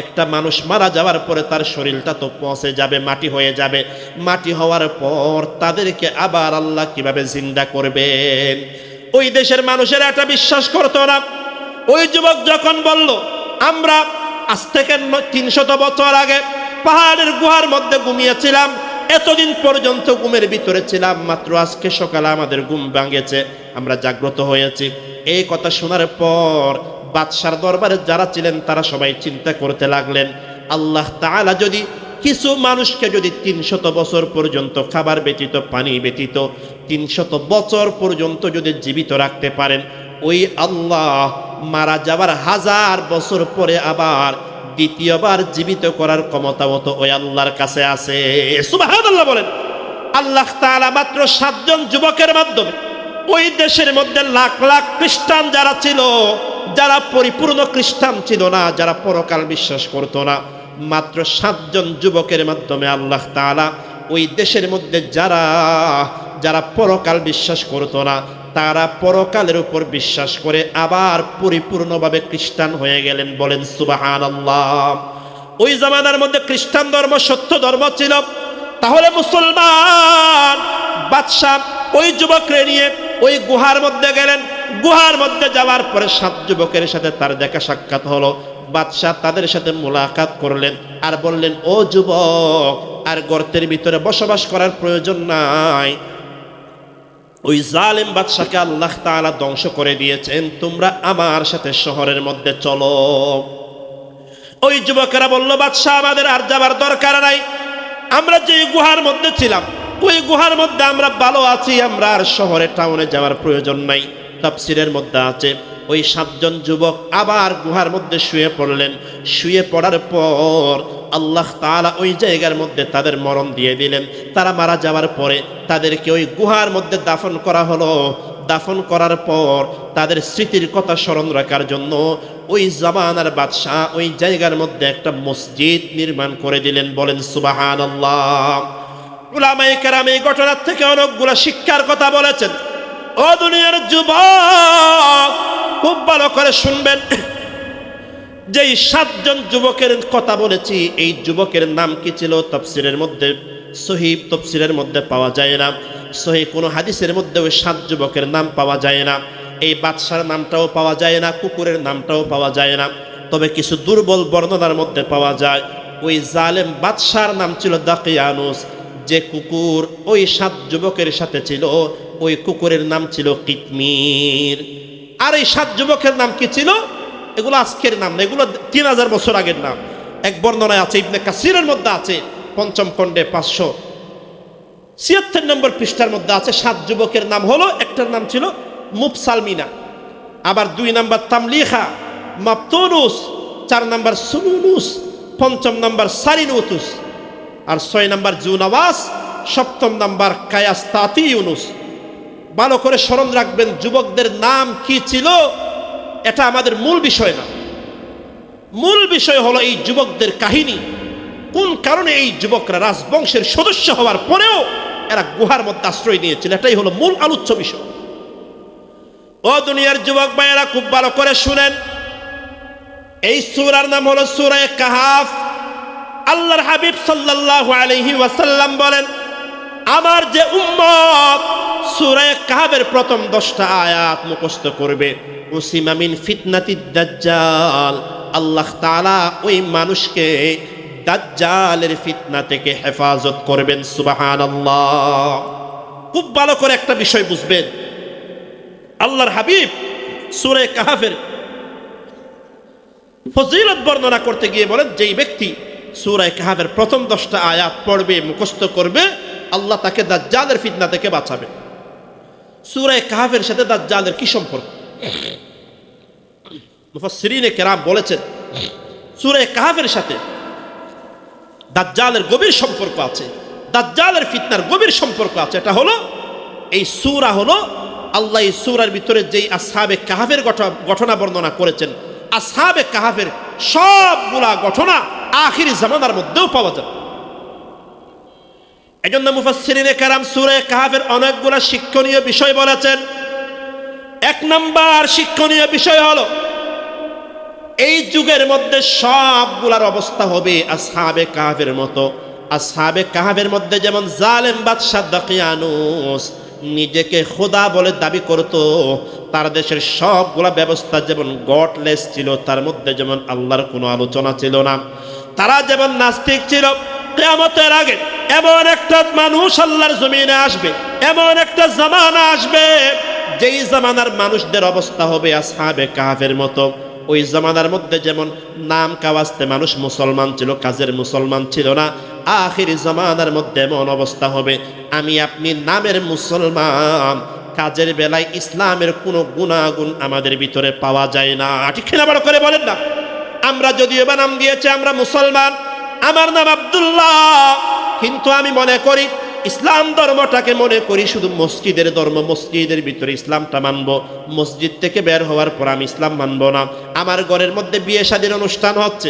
একটা মানুষ মারা যাওয়ার পরে তার শরীরটা তো পচে যাবে, মাটি হয়ে যাবে, মাটি হওয়ার পর তাদেরকে আবার আল্লাহ কিভাবে জিন্দা করবেন? ওই দেশের মানুষেরা এটা বিশ্বাস করতো না। ওই যুবক যখন বলল আমরা আজ থেকে 300 বছর আগে পাহাড়ের গুহার মধ্যে ঘুমিয়েছিলাম, এতদিন পর্যন্ত ঘুমের ভিতরে ছিলাম, মাত্র আজকে সকালে আমাদের ঘুম ভাঙেছে, আমরা জাগ্রত হয়েছি। এই কথা শোনার পর বাদশার দরবারে যারা ছিলেন তারা সবাই চিন্তা করতে লাগলেন, আল্লাহ তাআলা যদি কিছু মানুষকে যদি 300 বছর পর্যন্ত খাবার ব্যতীত, পানি ব্যতীত 300 বছর পর্যন্ত যদি জীবিত রাখতে পারেন, ওই আল্লাহ মারা যাবার 1000 বছর পরে আবার দ্বিতীয়বার জীবিত করার ক্ষমতাও তো ওই আল্লাহর কাছে আছে। সুবহানাল্লাহ বলেন। আল্লাহ তাআলা মাত্র 7 জন যুবকের মাধ্যমে ওই দেশের মধ্যে লাখ লাখ খ্রিস্টান যারা ছিল, যারা পরিপূর্ণ খ্রিস্টান ছিল না, যারা পরকাল বিশ্বাস করতো না, মাত্র 7 জন যুবকের মাধ্যমে আল্লাহ তাআলা ওই দেশের মধ্যে যারা যারা পরকাল বিশ্বাস করতো না, তারা পরকালের উপর বিশ্বাস করে আবার পরিপূর্ণভাবে খ্রিস্টান হয়ে গেলেন। বলেন সুবহানাল্লাহ। ওই জামানার মধ্যে খ্রিস্টান ধর্ম সত্য ধর্ম ছিল। তাহলে মুসলমান বাদশা ওই যুবককে নিয়ে ওই গুহার মধ্যে গেলেন। গুহার মধ্যে যাওয়ার পরে 7 যুবকের সাথে তার দেখা সাক্ষাৎ হলো। বাদশা তাদের সাথে মুলাকাত করলেন আর বললেন, ও যুবক, আর গর্তের ভিতরে বসবাস করার প্রয়োজন নাই, ওই জালেম বাদশাকে আল্লাহ তাআলা ধ্বংস করে দিয়েছেন, তোমরা আমার সাথে শহরের মধ্যে চলো। ওই যুবকেরা বলল, বাদশা আমাদের আর যাবার দরকার নাই, আমরা যে গুহার মধ্যে ছিলাম ওই গুহার মধ্যে আমরা ভালো আছি, আমরা আর শহরে টাউনে যাওয়ার প্রয়োজন নাই। তাফসীরের মধ্যে আছে ওই 7 জন যুবক আবার গুহার মধ্যে শুয়ে পড়লেন। শুয়ে পড়ার পর আল্লাহ তাআলা ওই জায়গার মধ্যে তাদের মরণ দিয়ে দিলেন। তারা মারা যাওয়ার পরে তাদেরকে ওই গুহার মধ্যে দাফন করা হলো। দাফন করার পর তাদের স্মৃতির কথা স্মরণ রাখার জন্য ওই জামানার বাদশা ওই জায়গার মধ্যে একটা মসজিদ নির্মাণ করে দিলেন। বলেন সুবহানাল্লাহ। উলামায়ে কেরাম এই ঘটনার থেকে অনেকগুলো শিক্ষার কথা বলেছেন। ও দুনিয়ার যুবক, খুব ভালো করে শুনবেন, যেই 7 জন যুবকের কথা বলেছি, এই যুবকের নাম কি ছিল? তাফসীরের মধ্যে, সহিহ তাফসীরের মধ্যে পাওয়া যায় না, সহিহ কোনো হাদিসের মধ্যে ওই 7 যুবকের নাম পাওয়া যায় না। এই বাদশার নামটাও পাওয়া যায় না, কুকুরের নামটাও পাওয়া যায় না। তবে কিছু দুর্বল বর্ণনার মধ্যে পাওয়া যায় ওই জালেম বাদশার নাম ছিল দাকিয়ানুস। যে কুকুর ওই 7 যুবকের সাথে ছিল, ওই কুকুরের নাম ছিল কিতমির। আর এই 7 যুবকের নাম কি ছিল? এগুলো আজকের নাম না, এগুলো 3000 বছর আগের নাম। এক বর্ণনায় আছে, ইবনে কাসিরের মধ্যে আছে, 5ম খণ্ডে 576 নম্বর পৃষ্ঠার মধ্যে আছে। 7 যুবকের নাম হলো, একটার নাম ছিল মুফসালমিনা, আবার 2 নাম্বার তামলিখা মাপতুনুস, 4 নাম্বার সুনুনুস, 5ম নাম্বার সারিনুতুস, আর 6 নাম্বার জুনাওয়াস, 7ম নাম্বার কায়াস্তাতি ইউনুস। ভালো করে স্মরণ রাখবেন যুবকদের নাম কি ছিল, এটা আমাদের মূল বিষয় না। মূল বিষয় হলো এই যুবকদের কাহিনী, কোন কারণে এই যুবকরা রাজবংশের সদস্য হওয়ার পরেও এরা গুহার মধ্যে আশ্রয় নিয়েছিল, এটাই হলো মূল আলোচ্য বিষয়। ও দুনিয়ার যুবক ভাইয়েরা, খুব ভালো করে শুনেন, এই সূরার নাম হলো সূরা কাহাফ। আল্লাহর হাবিব সাল্লাল্লাহু আলাইহি ওয়াসাল্লাম বলেন, আমার যে উম্মত সূরা কাহাফের প্রথম 10টা আয়াত মুখস্থ করবে, উসিমা মিন ফিতনাতিদ দাজ্জাল, আল্লাহ তাআলা ওই মানুষকে দাজ্জালের ফিতনা থেকে হেফাজত করবেন। সুবহানাল্লাহ। খুব ভালো করে একটা বিষয় বুঝবেন, আল্লাহর হাবিব সূরা কাহাফের ফজিলত বর্ণনা করতে গিয়ে বলেন, যেই ব্যক্তি সূরা কাহাফের প্রথম 10টা আয়াত পড়বে, মুখস্থ করবে, আল্লাহ তাকে দাজ্জালের ফিতনা থেকে বাঁচাবে। সূরা কাহাফের সাথে দাজ্জালের কি সম্পর্ক? মুফাসসিরিনে কেরাম বলেছেন, সূরা কাহাফের সাথে দাজ্জালের গভীর সম্পর্ক আছে। দাজ্জালের ফিতনার গভীর সম্পর্ক আছে। এটা হলো এই সূরা হলো আল্লাহ এই সূরার ভিতরে যেই আসহাবে কাহাফের ঘটনা বর্ণনা করেছেন, আসহাবে কাহাফের সবগুলা ঘটনা আখির জামানার মধ্যেও পাওয়া যায়। এজন্য মুফাসসিরিনে কেরাম সূরা কাহাফের অনেকগুলা শিক্ষণীয় বিষয় বলেছেন। এক নাম্বার শিক্ষণীয় বিষয় হলো এই যুগের মধ্যে সবগুলার অবস্থা হবে আসহাবে কাহাফের মতো। আসহাবে কাহাফের মধ্যে যেমন জালেম বাদশা দাকিয়ানুস নিজেকে খোদা বলে দাবি করত, তার দেশের সবগুলা ব্যবস্থা যেমন গডলেস ছিল, তার মধ্যে যেমন আল্লাহর কোনো আলোচনা ছিল না, তারা যেমন নাস্তিক ছিল, কিয়ামতের আগে এমন একটা মানুষ আল্লাহর জমিনে আসবে, এমন একটা জামানা আসবে যেই জামানার মানুষদের অবস্থা হবে আসহাবে কাহাফের মতো। ওই জামানার মধ্যে যেমন নাম কাওয়াজতে মানুষ মুসলমান ছিল, কাজের মুসলমান ছিল না, আখির জামানার মধ্যে এমন অবস্থা হবে আমি আপনি নামের মুসলমান, কাজের বেলায় ইসলামের কোনো গুণাগুণ আমাদের ভিতরে পাওয়া যায় না। ঠিক না? বড় করে বলেন না। আমরা যদিও বা নাম দিয়েছি আমরা মুসলমান, আমার নাম আব্দুল্লাহ, কিন্তু আমি মনে করি ইসলাম ধর্মটাকে মনে করি শুধু মসজিদের ধর্ম, মসজিদের ভিতরে ইসলামটা মানব, মসজিদ থেকে বের হওয়ার পর আমি ইসলাম মানব না। আমার ঘরের মধ্যে বিয়ে শাদীর অনুষ্ঠান হচ্ছে,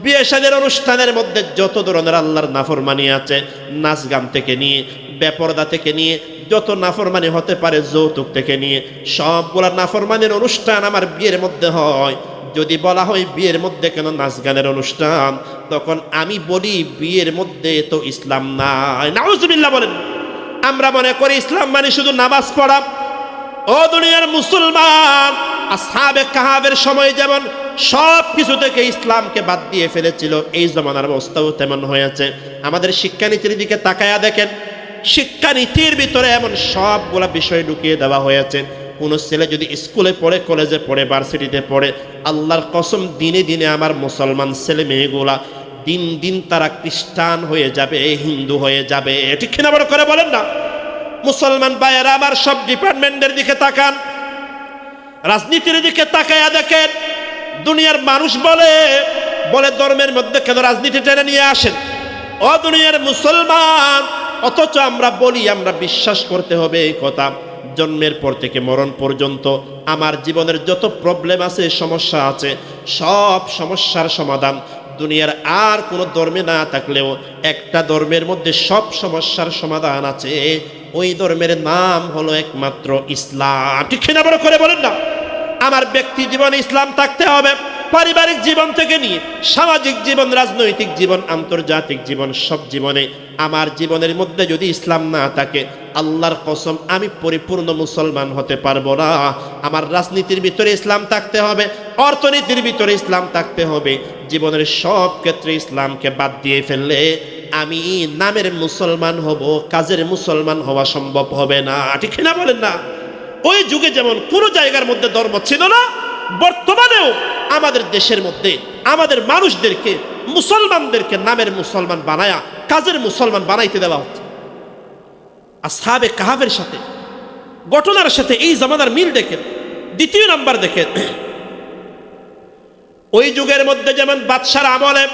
বিয়ে শাদীর অনুষ্ঠানের মধ্যে যত ধরনের আল্লাহর নাফরমানি আছে, নাচ গান থেকে নিয়ে, বেপরদা থেকে নিয়ে, যত নাফরমানি হতে পারে, যৌতুক থেকে নিয়ে, সবগুলা নাফরমানির অনুষ্ঠান আমার বিয়ের মধ্যে হয়। যদি বলা হয় বিয়ের মধ্যে কেন নাচ গানের অনুষ্ঠান, তখন আমি বলি বিয়ের মধ্যে তো ইসলাম নাই। নাউজুবিল্লাহ বলেন। আমরা মনে করি ইসলাম মানে শুধু নামাজ পড়া। ও দুনিয়ার মুসলমান, আসহাবে কাহাফের সময় যেমন সব কিছু থেকে ইসলামকে বাদ দিয়ে ফেলেছিল, এই জমানার অবস্থাও তেমন হয়েছে। আমাদের শিক্ষানীতির দিকে তাকায়া দেখেন, শিক্ষানীতির ভিতরে এমন সবগুলা বিষয় ঢুকিয়ে দেওয়া হয়েছে। কোনো ছেলে যদি স্কুলে পড়ে, কলেজে পড়ে, ভার্সিটিতে পড়ে, আল্লাহর কসম দিনে দিনে আমার মুসলমান ছেলে মেয়েগুলা দিন দিন তারা খ্রিস্টান হয়ে যাবে, হিন্দু হয়ে যাবে। ঠিক কিনা বড় করে বলেন না। মুসলমান ভাইয়েরা আমার সব ডিপার্টমেন্টের দিকে তাকান, রাজনীতির দিকে তাকায়া দেখেন। দুনিয়ার মানুষ বলে ধর্মের মধ্যে কেন রাজনীতি টেনে নিয়ে আসেন? ও দুনিয়ার মুসলমান, অথচ আমরা বলি, আমরা বিশ্বাস করতে হবে এই কথা, জন্মের পর থেকে মরণ পর্যন্ত আমার জীবনের যত প্রবলেম আছে, সমস্যা আছে, সব সমস্যার সমাধান দুনিয়ার আর কোনো ধর্মে না থাকলেও একটা ধর্মের মধ্যে সব সমস্যার সমাধান আছে। ওই ধর্মের নাম হলো একমাত্র ইসলাম। ঠিক না? বড় করে বলেন না। আমার ব্যক্তি জীবনে ইসলাম থাকতে হবে, পারিবারিক জীবন থেকে নিয়ে সামাজিক জীবন, রাজনৈতিক জীবন, আন্তর্জাতিক জীবন, সব জীবনে আমার জীবনের মধ্যে যদি ইসলাম না থাকে, আল্লাহর কসম আমি পরিপূর্ণ মুসলমান হতে পারবো না। আমার রাজনীতির ভিতরে ইসলাম থাকতে হবে, অর্থনীতির ভিতরে ইসলাম থাকতে হবে। জীবনের সব ক্ষেত্রে ইসলামকে বাদ দিয়ে ফেললে আমি নামের মুসলমান হব, কাজের মুসলমান হওয়া সম্ভব হবে না। ঠিক না? বলেন না। ওই যুগে যেমন কোনো জায়গার মধ্যে ধর্ম ছিল না, বর্তমানেও আমাদের দেশের মধ্যে আমাদের মানুষদেরকে, মুসলমানদেরকে নামের মুসলমান বানায়া কাজের মুসলমান বানাইতে দেওয়া হচ্ছে। আসহাবে কাহাফের সাথে ঘটনার সাথে এই জামানার মিল দেখেন। দ্বিতীয় নাম্বার দেখেন, ওই যুগের মধ্যে যেমন বাদশার আমলে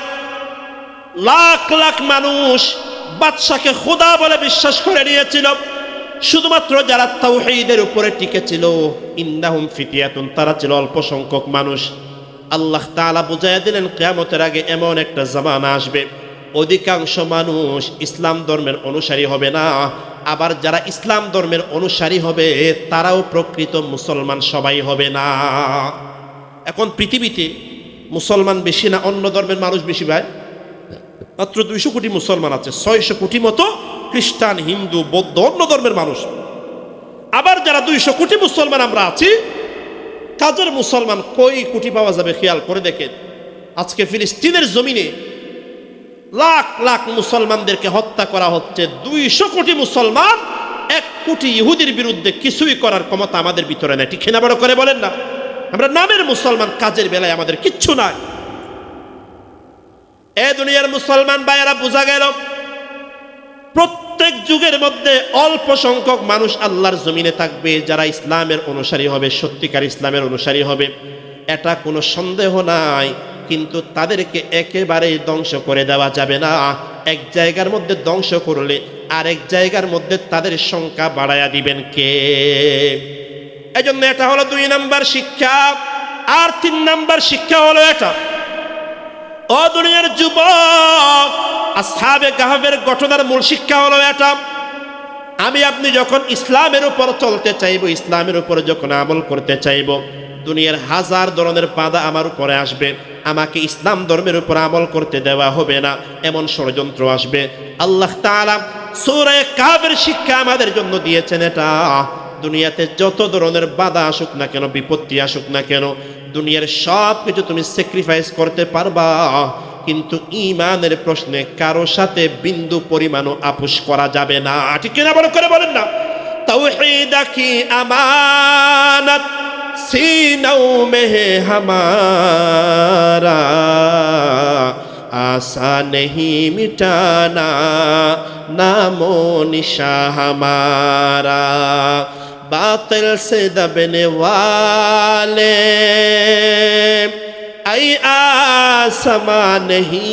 লাখ লাখ মানুষ বাদশাকে খোদা বলে বিশ্বাস করে নিয়েছিল, শুধুমাত্র যারা তাওহীদের উপরে টিকে ছিল, ইন্নাহুম ফিতিয়াতুন, তারা ছিল অল্প সংখ্যক মানুষ। আল্লাহ তাআলা বুঝাইয়া দিলেন কিয়ামতের আগে এমন একটা জামানা আসবে অধিকাংশ মানুষ ইসলাম ধর্মের অনুসারী হবে না, আবার যারা ইসলাম ধর্মের অনুসারী হবে তারাও প্রকৃত মুসলমান সবাই হবে না। এখন পৃথিবীতে মুসলমান বেশি না অন্য ধর্মের মানুষ বেশি? ভাই, মাত্র 200 কোটি মুসলমান আছে, 600 কোটি মতো খ্রিস্টান, হিন্দু, বৌদ্ধ, অন্য ধর্মের মানুষ। আবার যারা 200 কোটি মুসলমান আমরা আছি, কাজের মুসলমান কই কোটি পাওয়া যাবে? খেয়াল করে দেখেন, আজকে ফিলিস্তিনের জমিনে লাখ লাখ মুসলমানদেরকে হত্যা করা হচ্ছে। 200 কোটি মুসলমান 1 কোটি ইহুদির বিরুদ্ধে কিছুই করার ক্ষমতা আমাদের ভিতরে নেই। ঠিক না? বড় করে বলেন না। আমরা নামের মুসলমান, কাজের বেলায় আমাদের কিচ্ছু নাই। এ দুনিয়ার মুসলমান ভাইয়েরা, বোঝা গেল প্রত্যেক যুগের মধ্যে অল্প সংখ্যক মানুষ আল্লাহর জমিনে থাকবে যারা ইসলামের অনুসারী হবে, সত্যিকার ইসলামের অনুসারী হবে, এটা কোনো সন্দেহ নাই। কিন্তু তাদেরকে একেবারেই ধ্বংস করে দেওয়া যাবে না। এক জায়গার মধ্যে ধ্বংস করলে আরেক জায়গার মধ্যে তাদের সংখ্যা বাড়ায়া দিবেন কে? এজন্য এটা হলো 2 নাম্বার শিক্ষা। আর 3 নাম্বার শিক্ষা হলো এটা, ও দুনিয়ার যুবক, আসহাবে কাহফের ঘটনার মূল শিক্ষা হলো এটা, আমি আপনি যখন ইসলামের উপর চলতে চাইব, ইসলামের উপর যখন আমল করতে চাইব, দুনিয়ার হাজার ধরনের বাধা আমার উপরে আসবে, আমাকে ইসলাম ধর্মের উপর আমল করতে দেওয়া হবে না, এমন ষড়যন্ত্র আসবে। আল্লাহ তাআলা সূরা কাহফের শিক্ষা আমাদের জন্য দিয়েছেন এটা, দুনিয়াতে যত ধরনের বাধা আসুক না কেন, বিপত্তি আসুক না কেন, দুনিয়ার সব কিছু তুমি স্যাক্রিফাইস করতে পারবা, কিন্তু ঈমানের প্রশ্নে কারো সাথে বিন্দু পরিমাণও আপোষ করা যাবে না। ঠিক কিনা বড় করে বলেন না? তাওহীদ কি আমানত सीनों में है हमारा, आशा नहीं मिटाना नामो निशा हमारा, बातिल से दबने वाले ऐ आसमां नहीं,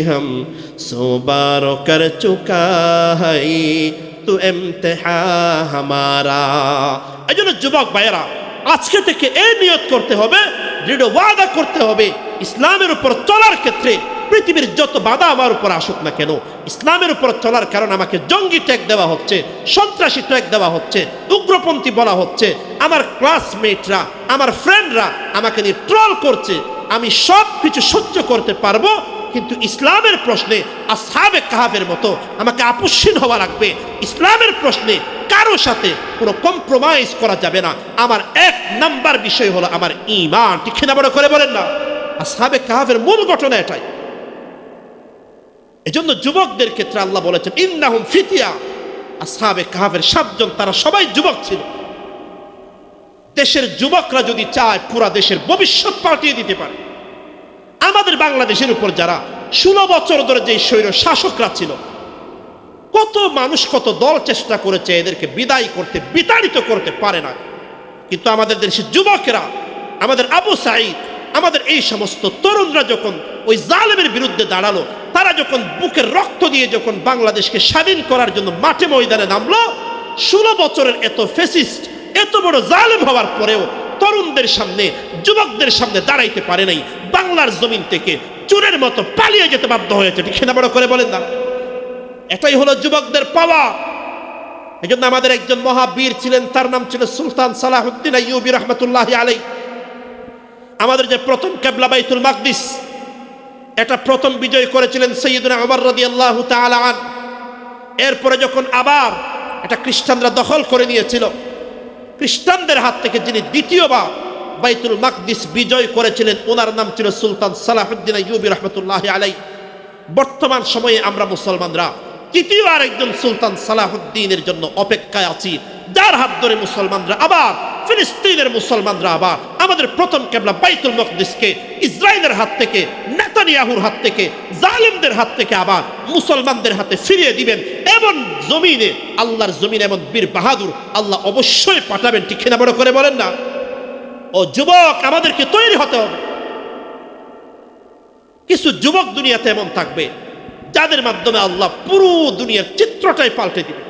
हम सौ बारों कर चुका है তু ইমতিহা হামারা। এইজন্য যুবক ভাইয়েরা, আজকে থেকে এই নিয়ত করতে হবে, দৃঢ় ওয়াদা করতে হবে, ইসলামের উপর চলার ক্ষেত্রে পৃথিবীর যত বাধা আমার উপর আসুক না কেন, ইসলামের উপর চলার কারণে আমাকে জঙ্গি ট্যাগ দেওয়া হচ্ছে, সন্ত্রাসী ট্যাগ দেওয়া হচ্ছে, উগ্রপন্থী বলা হচ্ছে, আমার ক্লাসমেটরা, আমার ফ্রেন্ডরা আমাকে নিয়ে ট্রল করছে, আমি সব কিছু সহ্য করতে পারবো, কিন্তু ইসলামের প্রশ্নে আসহাবে কাহফের মতো আমাকে আপোষহীন হওয়া লাগবে। ইসলামের প্রশ্নে কারো সাথে কোনো কম্প্রোমাইজ করা যাবে না। আমার 1 নাম্বার বিষয় হলো আমার ঈমান। ঠিক না বড় করে বলেন না? আসহাবে কাহফের মূল ঘটনা এটাই। এজন্য যুবকদের ক্ষেত্রে আল্লাহ বলেছেন ইন্নাহুম ফিতিয়া। আসহাবে কাহফের 7 জন, তারা সবাই যুবক ছিল। দেশের যুবকরা যদি চায় পুরা দেশের ভবিষ্যৎ পাল্টিয়ে দিতে পারে। আমাদের বাংলাদেশের উপর যারা 16 বছর ধরে যে স্বৈর শাসকরা ছিল, কত মানুষ কত দল চেষ্টা করেছে এদেরকে বিদায় করতে, বিতাড়িত করতে পারে না। কিন্তু আমাদের দেশের যুবকেরা, আমাদের আবু সাঈদ, আমাদের এই সমস্ত তরুণরা যখন ওই জালেমের বিরুদ্ধে দাঁড়ালো, তারা যখন বুকের রক্ত দিয়ে যখন বাংলাদেশকে স্বাধীন করার জন্য মাঠে ময়দানে নামলো, 16 বছরের এত ফ্যাসিস্ট, এত বড় জালেম হওয়ার পরেও তরুণদের সামনে, যুবকদের সামনে দাঁড়াইতে পারে নাই, বাংলার জমিন থেকে চোরের মতো পালিয়ে যেতে বাধ্য হয়েছে। ঠিক না বড় করে বলেন না? এটাই হলো যুবকদের পাওয়া। এজন্য আমাদের একজন মহাবীর ছিলেন, তার নাম ছিল সুলতান সালাহুদ্দিন আইয়ুবী রহমতুল্লাহি আলাইহি। আমাদের যে প্রথম কিবলা বাইতুল মাকদিস, এটা প্রথম বিজয় করেছিলেন সাইয়্যিদুনা ওমর রাদিয়াল্লাহু তাআলা আন। এরপরে যখন আবার এটা খ্রিস্টানরা দখল করে নিয়েছিল, খ্রিস্টানদের হাত থেকে যিনি দ্বিতীয়বার বাইতুল মাকদিস বিজয় করেছিলেন, ওনার নাম ছিল সুলতান সালাহুদ্দিন আইয়ুবী রহমতুল্লাহি আলাইহি। বর্তমান সময়ে আমরা মুসলমানরা তৃতীয় আরেকজন সুলতান সালাহুদ্দিনের জন্য অপেক্ষায় আছি, যার হাত ধরে মুসলমানরা আবার, ফিলিস্তিনের মুসলমানরা আবার আমাদের প্রথম কিবলা বাইতুল মাকদিসকে ইসরায়েলের হাত থেকে, নেতানিয়াহুর হাত থেকে, জালিমদের হাত থেকে আবার মুসলমানদের হাতে ফিরিয়ে দিবেন। এমন জমিনে, আল্লাহর জমিনে এমন বীর বাহাদুর আল্লাহ অবশ্যই পাঠাবেন। ঠিক না বড় করে বলেন না? ও যুবক, আমাদেরকে তৈরি হতে হবে। কিছু যুবক দুনিয়াতে এমন থাকবে যাদের মাধ্যমে আল্লাহ পুরো দুনিয়ার চিত্রটাই পাল্টে দিবে।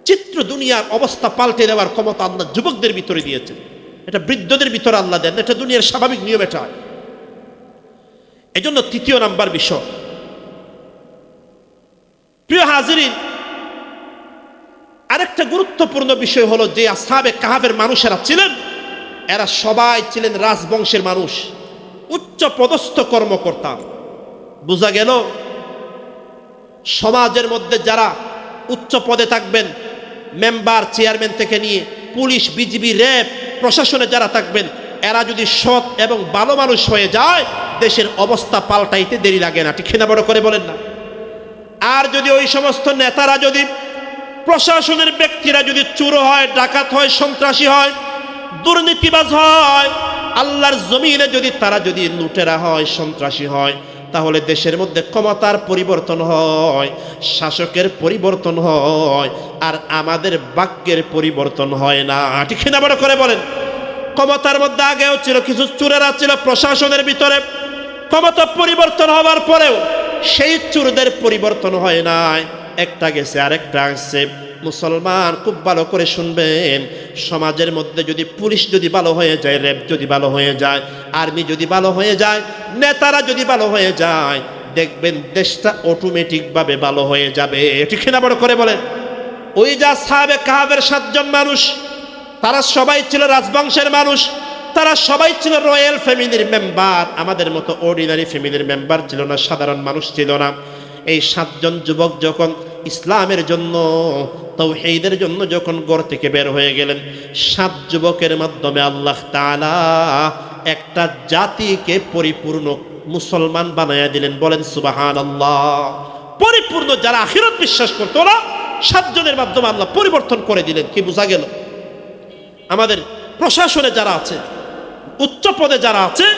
চিত্র, দুনিয়ার অবস্থা পাল্টে দেওয়ার ক্ষমতা আল্লাহ যুবকদের ভিতরে দিয়েছেন। এটা বৃদ্ধদের ভিতরে আল্লাহ দেন, এটা দুনিয়ার স্বাভাবিক নিয়ম এটা। এজন্য 3 নাম্বার বিষয়, প্রিয় হাজিরিন, আরেকটা গুরুত্বপূর্ণ বিষয় হলো যে আসহাবে কাহফের মানুষেরা ছিলেন, এরা সবাই ছিলেন রাজবংশের মানুষ, উচ্চ পদস্থ কর্মকর্তা। বোঝা গেল সমাজের মধ্যে যারা উচ্চ পদে থাকবেন, মেম্বার, চেয়ারম্যান থেকে নিয়ে পুলিশ, বিজিবি, র্যাব, প্রশাসনে যারা থাকবেন, এরা যদি সৎ এবং ভালো মানুষ হয়ে যায়, দেশের অবস্থা পাল্টাইতে দেরি লাগে না। ঠিক না বড় করে বলেন না? আর যদি ওই সমস্ত নেতারা, যদি প্রশাসনের ব্যক্তিরা যদি চোর হয়, ডাকাত হয়, সন্ত্রাসী হয়, দুর্নীতিবাজ হয়, আল্লাহর জমিনে যদি তারা যদি লুটেরা হয়, সন্ত্রাসী হয়, তাহলে দেশের মধ্যে ক্ষমতার পরিবর্তন হয়, শাসকের পরিবর্তন হয়, আর আমাদের ভাগ্যের পরিবর্তন হয় না। ঠিক না বড় করে বলেন? ক্ষমতার মধ্যে আগেও ছিল কিছু চোরেরা ছিল প্রশাসনের ভিতরে, ক্ষমতা পরিবর্তন হওয়ার পরেও সেই চোরদের পরিবর্তন হয় নাই, একটা গেছে আরেকটা আসছে। মুসলমান খুব ভালো করে শুনবেন, সমাজের মধ্যে যদি পুলিশ যদি ভালো হয়ে যায়, র্যাব যদি ভালো হয়ে যায়, আর্মি যদি ভালো হয়ে যায়, নেতারা যদি ভালো হয়ে যায়, দেখবেন দেশটা অটোমেটিকভাবে ভালো হয়ে যাবে। ঠিক না? বড় করে বলেন। ওই যা সাহাবে কাহাবের 7 জন মানুষ, তারা সবাই ছিল রাজবংশের মানুষ, তারা সবাই ছিল রয়্যাল ফ্যামিলির মেম্বার। আমাদের মতো অর্ডিনারি ফ্যামিলির মেম্বার ছিল না, সাধারণ মানুষ ছিল না। এই 7 জন যুবক যখন ইসলামের জন্য, তাওহীদের জন্য যখন ঘর থেকে বের হয়ে গেলেন, 7 যুবকের মাধ্যমে আল্লাহ তাআলা একটা জাতিকে পরিপূর্ণ মুসলমান বানায়া দিলেন। বলেন সুবহানাল্লাহ। পরিপূর্ণ, যারা আখিরাত বিশ্বাস করতো না, 7 জনের মাধ্যমে আল্লাহ পরিবর্তন করে দিলেন। কি বোঝা গেল? আমাদের প্রশাসনে যারা আছে, উচ্চ পদে যারা আছে,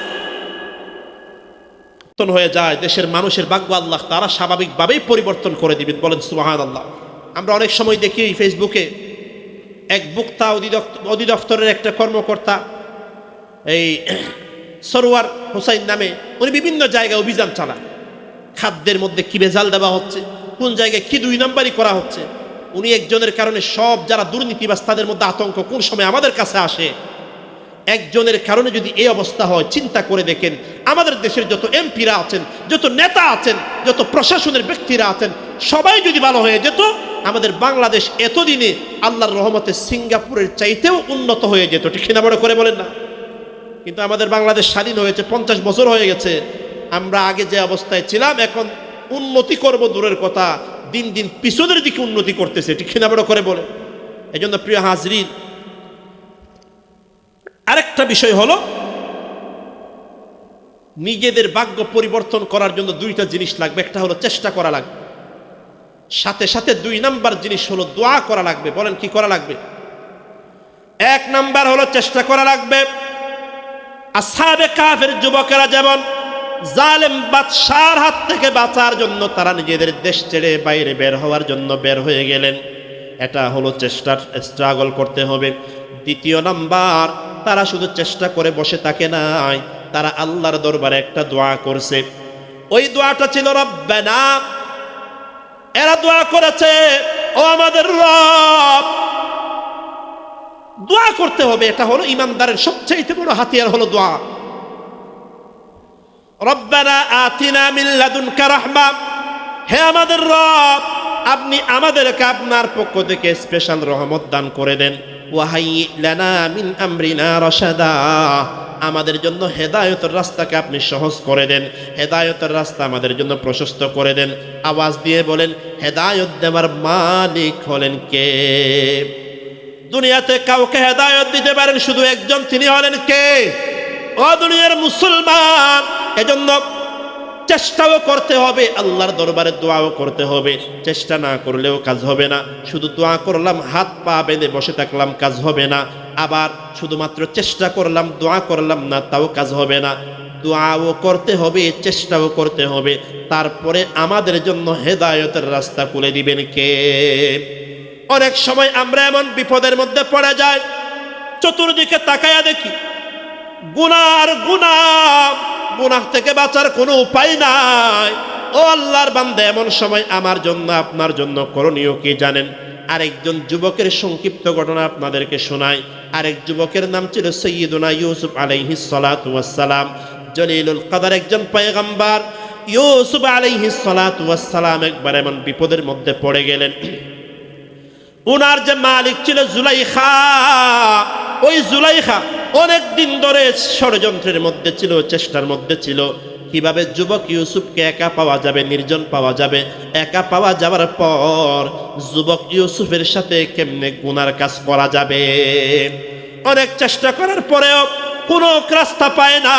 হয়ে যায় দেশের মানুষের ভাগ্য আল্লাহ তারা স্বাভাবিকভাবেই পরিবর্তন করে দিবেন। বলেন সুবহানাল্লাহ। আমরা অনেক সময় দেখি ফেসবুকে এক বক্তা, অধিদপ্তরের একটা কর্মকর্তা, এই সরওয়ার হোসাইন নামে, উনি বিভিন্ন জায়গায় অভিযান চালান। খাদ্যের মধ্যে কি ভেজাল দেওয়া হচ্ছে, কোন জায়গায় কি 2 নম্বরই করা হচ্ছে। উনি একজনের কারণে সব যারা দুর্নীতিবাজ তাদের মধ্যে আতঙ্ক কোন সময় আমাদের কাছে আসে। একজনের কারণে যদি এই অবস্থা হয়, চিন্তা করে দেখেন আমাদের দেশের যত এমপিরা আছেন, যত নেতা আছেন, যত প্রশাসনের ব্যক্তিরা আছেন, সবাই যদি ভালো হয়ে যেত, আমাদের বাংলাদেশ এতদিনে আল্লাহর রহমতে সিঙ্গাপুরের চাইতেও উন্নত হয়ে যেত। ঠিক না? বড় করে বলেন না। কিন্তু আমাদের বাংলাদেশ স্বাধীন হয়েছে 50 বছর হয়ে গেছে। আমরা আগে যে অবস্থায় ছিলাম, এখন উন্নতি করব দূরের কথা, দিন দিন পিছনের দিকে উন্নতি করতেছে। ঠিক না? বড় করে বলে। এই জন্য প্রিয় হাজরিন, আরেকটা বিষয় হলো, নিজেদের ভাগ্য পরিবর্তন করার জন্য 2টা জিনিস লাগবে। একটা হলো চেষ্টা করা লাগবে, সাথে সাথে 2 নাম্বার জিনিস হলো দোয়া করা লাগবে। বলেন কি করা লাগবে? 1 নাম্বার হলো চেষ্টা করা লাগবে। আসহাবে কাফের যুবকেরা যেমন জালেম বাদশার হাত থেকে বাঁচার জন্য তারা নিজেদের দেশ ছেড়ে বাইরে বের হওয়ার জন্য বের হয়ে গেলেন, এটা হলো স্ট্রাগল করতে হবে। 2 নাম্বার, তারা শুধু চেষ্টা করে বসে থাকে নাই, তারা আল্লাহর দরবারে একটা দোয়া করছে। ওই দোয়াটা ছিল রব্বানা। এরা দোয়া করেছে, ও আমাদের রব। দোয়া করতে হবে, এটা হলো ইমানদারের সবচেয়ে বড় হাতিয়ার, হলো দোয়া। রব্বানা আতিনা মিন লাদুনকা রাহমা, হে আমাদের রব, আপনি আমাদেরকে আপনার পক্ষ থেকে স্পেশাল রহমত দান করে দেন। ওয়াহাইয়্যি লানা মিন আমরিনা রাশাদা, আমাদের জন্য হেদায়েতের রাস্তাকে আপনি সহজ করে দেন, হেদায়েতের রাস্তা আমাদের জন্য প্রশস্ত করে দেন। আওয়াজ দিয়ে বলেন, হেদায়েত দেওয়ার মালিক হলেন কে? দুনিয়াতে কাউকে হেদায়েত দিতে পারেন শুধু একজন, তিনি হলেন কে? ও দুনিয়ার মুসলমান, এজন্য চেষ্টাও করতে হবে, আল্লাহর দরবারে দোয়াও করতে হবে। চেষ্টা না করলেও কাজ হবে না। শুধু দোয়া করলাম, হাত পা বেঁধে বসে থাকলাম, কাজ হবে না। আবার শুধুমাত্র চেষ্টা করলাম, দোয়া করলাম না, তাও কাজ হবে না। দোয়াও করতে হবে, চেষ্টাও করতে হবে। তারপরে আমাদের জন্য হেদায়েতের রাস্তা খুলে দিবেন কে? অনেক সময় আমরা এমন বিপদের মধ্যে পড়ে যাই, চতুর্দিকে তাকায়া দেখি গুনার গুনাহ, গুনাহ থেকে বাঁচার কোনো উপায় নাই। ও আল্লাহর বান্দা, এমন সময় আমার জন্য আপনার জন্য করণীয় কি জানেন? আরেকজন যুবকের সংক্ষিপ্ত ঘটনা আপনাদেরকে শোনাই। আরেক যুবকের নাম ছিল সাইয়্যিদুনা ইউসুফ আলাইহিস সালাতু ওয়াস সালাম, জলিলুল কদর একজন পয়গম্বর। ইউসুফ আলাইহিস সালাতু ওয়াস সালাম একবার এমন বিপদের মধ্যে পড়ে গেলেন। উনার যে মালিক ছিল জুলাইখা, ওই জুলাইখা অনেক দিন ধরে ষড়যন্ত্রের মধ্যে ছিল, চেষ্টার মধ্যে ছিল, কিভাবে যুবক ইউসুফকে একা পাওয়া যাবে, নির্জন পাওয়া যাবে। একা পাওয়া যাওয়ার পর যুবক ইউসুফের সাথে কেমনে গুনার কাজ করা যাবে। অনেক চেষ্টা করার পরেও কোনো রাস্তা পায় না।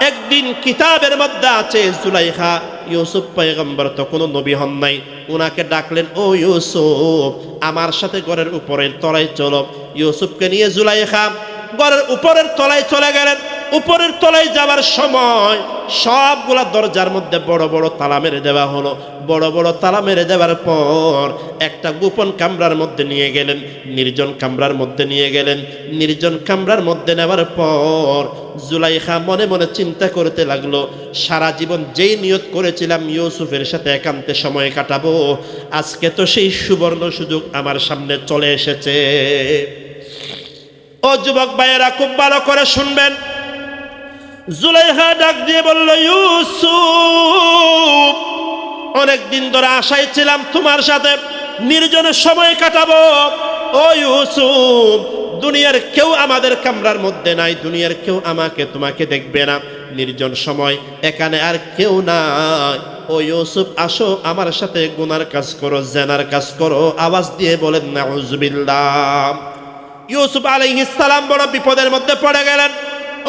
একদিন কিতাবের মধ্যে আছে, জুলাইখা, ইউসুফ পয়গম্বর তো কোনো নবী হন নাই, উনাকে ডাকলেন, ও ইউসুফ, আমার সাথে ঘরের উপরের তলায় চলো। ইউসুফকে নিয়ে জুলাইখা ঘরের উপরের তলায় চলে গেলেন। উপরের তলায় যাওয়ার সময় সবগুলা দরজার মধ্যে বড় বড় তালা মেরে দেওয়া হলো। বড় বড় তালা মেরে দেওয়ার পর একটা গোপন কামরার মধ্যে নিয়ে গেলেন, নির্জন কামরার মধ্যে নিয়ে গেলেন। নির্জন কামরার মধ্যে নেওয়ার পর জুলাইখা মনে মনে চিন্তা করতে লাগলো, সারা জীবন যেই নিয়ত করেছিলাম ইউসুফের সাথে একান্তে সময় কাটাবো, আজকে তো সেই সুবর্ণ সুযোগ আমার সামনে চলে এসেছে। ও যুবক ভাইয়েরা, খুব ভালো করে শুনবেন। জুলাইখা ডাক দিয়ে বলল, ইউসুফ, অনেক দিন ধরে আশায় ছিলাম তোমার সাথে নির্জনে সময় কাটাবো। ও ইউসুফ, দুনিয়ার কেউ আমাদের কামরার মধ্যে নাই, দুনিয়ার কেউ আমাকে তোমাকে দেখবে না, নির্জন সময়, এখানে আর কেউ নাই। ও ইউসুফ, আসো আমার সাথে গুনার কাজ করো, জেনার কাজ করো। আওয়াজ দিয়ে বলেন নাউজুবিল্লাহ। ইউসুফ আলাইহিস সালাম বড় বিপদের মধ্যে পড়ে গেলেন।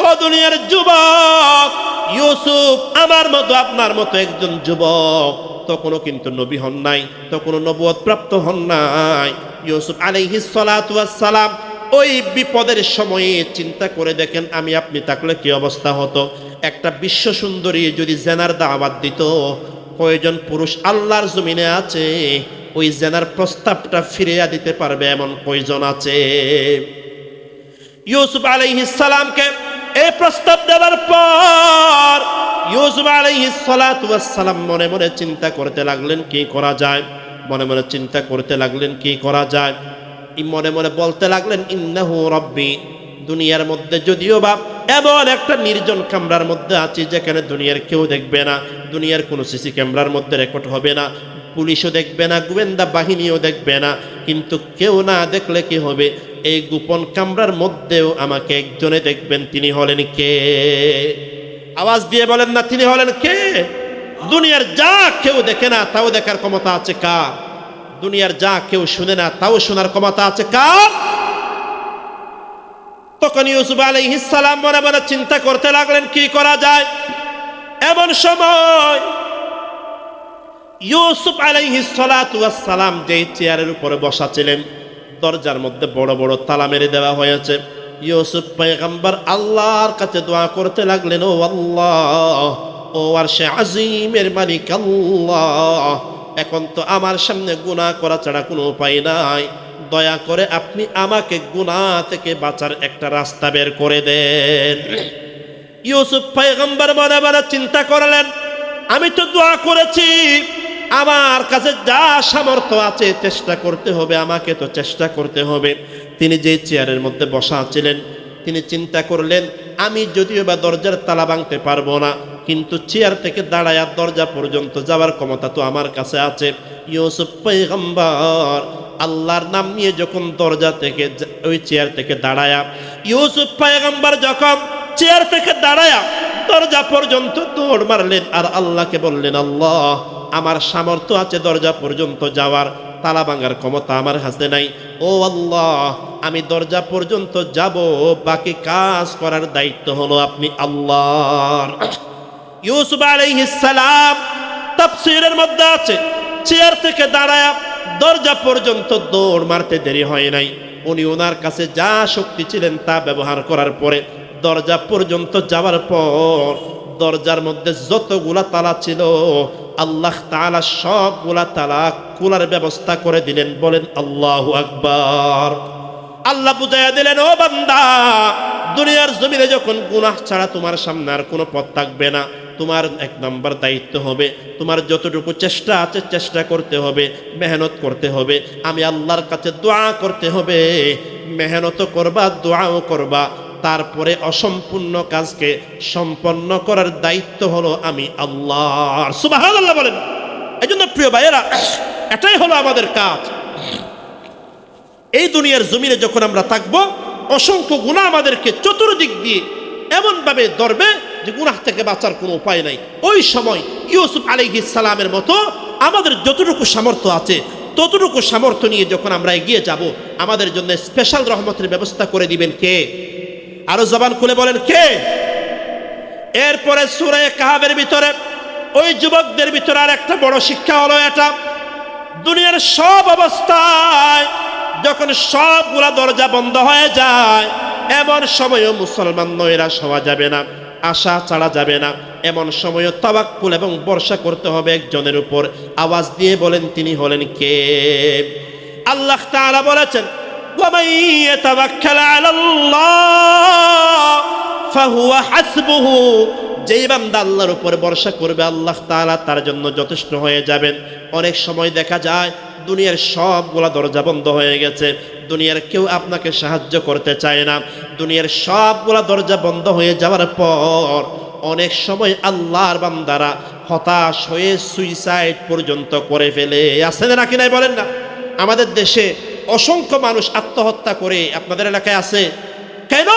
ও দুনিয়ার যুবক, ইউসুফ আমার মতো আপনার মতো একজন যুবক, তখনও কিন্তু নবী হন নাই, তখনও নবুয়ত প্রাপ্ত হন নাই। ইউসুফ আলাইহিস সালাতু ওয়াস সালাম ওই বিপদের সময়ে চিন্তা করে দেখেন, আমি আপনি থাকলে কি অবস্থা হতো। একটা বিশ্ব সুন্দরী যদি জেনার দাওয়াত দিত, কয়জন পুরুষ আল্লাহর জমিনে আছে ওই জেনার প্রস্তাবটা ফিরিয়ে দিতে পারবে এমন কয়জন আছে? ইউসুফ আলাইহিস সালামকে এই প্রস্তাব দেওয়ার পর ইউসুফ আলাইহিস সালাতু ওয়াস সালাম মনে মনে চিন্তা করতে লাগলেন কি করা যায়। মনে মনে চিন্তা করতে লাগলেন কি করা যায়। মনে মনে বলতে লাগলেন, ইন্নাহু রব্বি, দুনিয়ার মধ্যে যদিও বা এমন একটা নির্জন কামরার মধ্যে আছি যেখানে দুনিয়ার কেউ দেখবে না, দুনিয়ার কোনো সিসি ক্যামেরার মধ্যে রেকর্ড হবে না, পুলিশও দেখবে না, গোয়েন্দা বাহিনীও দেখবে না, কিন্তু কেউ না দেখলে কি হবে, এই গোপন কামরার মধ্যেও আমাকে একজনে দেখবেন। তিনি হলেন কে? আওয়াজ দিয়ে বলেন না, তিনি হলেন কে? দুনিয়ার যা কেউ দেখে না তাও দেখার ক্ষমতা আছে কার? দুনিয়ার যা কেউ শুনে না তাও শোনার ক্ষমতা আছে কার? তখন ইউসুফ আলাইহিস সালাম মনে মনে চিন্তা করতে লাগলেন কি করা যায়। এমন সময় ইউসুফ আলাইহিস সালাতু ওয়াস সালাম যে চেয়ারের উপরে বসা ছিলেন, দরজার মধ্যে বড় বড় তালা মেরে দেওয়া হয়েছে। ইউসুফ পয়গম্বর আল্লাহর কাছে দোয়া করতে লাগলেন, ও আল্লাহ, ও আরশে আজিমের মালিক আল্লাহ, এখন তো আমার সামনে গুনাহ করা ছাড়া কোনো উপায় নাই, দয়া করে আপনি আমাকে গুনাহ থেকে বাঁচার একটা রাস্তা বের করে দেন। ইউসুফ পয়গম্বর মনে মনে চিন্তা করলেন, আমি তো দোয়া করেছি, আমার কাছে যা সামর্থ্য আছে চেষ্টা করতে হবে, আমাকে তো চেষ্টা করতে হবে। তিনি যে চেয়ারের মধ্যে বসা ছিলেন, তিনি চিন্তা করলেন, আমি যদিও বা দরজার তালা ভাঙতে পারবো না, কিন্তু চেয়ার থেকে দাঁড়ায়া দরজা পর্যন্ত যাওয়ার ক্ষমতা তো আমার কাছে আছে। ইউসুফ পয়গম্বর আল্লাহর নাম নিয়ে যখন দরজা থেকে ওই চেয়ার থেকে দাঁড়ায়া, ইউসুফ পয়গম্বর যখন চেয়ার থেকে দাঁড়ায়া দরজা পর্যন্ত দৌড় মারলেন আর আল্লাহকে বললেন, আল্লাহ, আমার সামর্থ্য আছে দরজা পর্যন্ত যাওয়ার, তালা ভাঙার ক্ষমতা আমার হাতে নাই। ও আল্লাহ, আমি দরজা পর্যন্ত যাব, বাকি কাজ করার দায়িত্ব হলো আপনি আল্লাহর। ইউসুফ আলাইহিস সালাম তাফসীরের মধ্যে আছে, চেয়ার থেকে দাঁড়ায়া দরজা পর্যন্ত দৌড় মারতে দেরি হয় নাই। উনি ওনার কাছে যা শক্তি ছিলেন তা ব্যবহার করার পরে দরজা পর্যন্ত যাওয়ার পর দরজার মধ্যে যতগুলা তালা ছিল আল্লাহ তাআলা সবগুলা তালা খোলার ব্যবস্থা করে দিলেন। বলেন আল্লাহু আকবার। আল্লাহ বুঝাইয়া দিলেন, ও বান্দা, দুনিয়ার জমিনে যখন গুনাহ ছাড়া তোমার সামনে আর কোনো পথ থাকবে না, তোমার এক নম্বর দায়িত্ব হবে, তোমার যতটুকু চেষ্টা আছে চেষ্টা করতে হবে, মেহনত করতে হবে, আমি আল্লাহর কাছে দোয়া করতে হবে, মেহনতও করবা, দোয়াও করবা, তারপরে অসম্পূর্ণ কাজকে সম্পন্ন করার দায়িত্ব হলো আমি আল্লাহর। সুবহানাল্লাহ বলেন। এই জন্য প্রিয় ভাইয়েরা, এটাই হলো আমাদের কাজ। এই দুনিয়ার জমিনে যখন আমরা থাকবো, অসংখ্য গুনাহ আমাদেরকে চতুর্দিক দিয়ে এমনভাবে ধরবে যে গুনাহ থেকে বাঁচার কোনো উপায় নাই। ওই সময় ইউসুফ আলাইহিস সালামের মতো আমাদের যতটুকু সামর্থ্য আছে ততটুকু সামর্থ্য নিয়ে যখন আমরা এগিয়ে যাব, আমাদের জন্য স্পেশাল রহমতের ব্যবস্থা করে দিবেন কে? আরো জবান খুলে বলেন কে? এরপরে সূরা কাহাফের ভিতরে ওই যুবকদের ভিতরে আর একটা বড় শিক্ষা হলো এটা, দুনিয়ার সব অবস্থায় যখন সবগুলা দরজা বন্ধ হয়ে যায়, এমন সময়ও মুসলমান নৈরাশ হওয়া যাবে না, আশা ছাড়া যাবে না। এমন সময় তাওয়াক্কুল এবং ভরসা করতে হবে একজনের উপর। আওয়াজ দিয়ে বলেন তিনি হলেন কে? আল্লাহ তাআলা বলেছেন, ওয়ামান ইয়াতাওয়াক্কাল আলাল্লাহ ফাহুয়া হাসবুহু। যেই বান্দা আল্লাহর উপর ভরসা করবে আল্লাহ তাআলা তার জন্য যথেষ্ট হয়ে যাবেন। অনেক সময় দেখা যায় দুনিয়ার সবগুলা দরজা বন্ধ হয়ে গেছে, দুনিয়ার কেউ আপনাকে সাহায্য করতে চায় না। দুনিয়ার সবগুলা দরজা বন্ধ হয়ে যাওয়ার পর অনেক সময় আল্লাহর বান্দারা হতাশ হয়ে সুইসাইড পর্যন্ত করে ফেলে। আছে নাকি নাই বলেন না? আমাদের দেশে অসংখ্য মানুষ আত্মহত্যা করে। আপনাদের এলাকায় আছে কেন?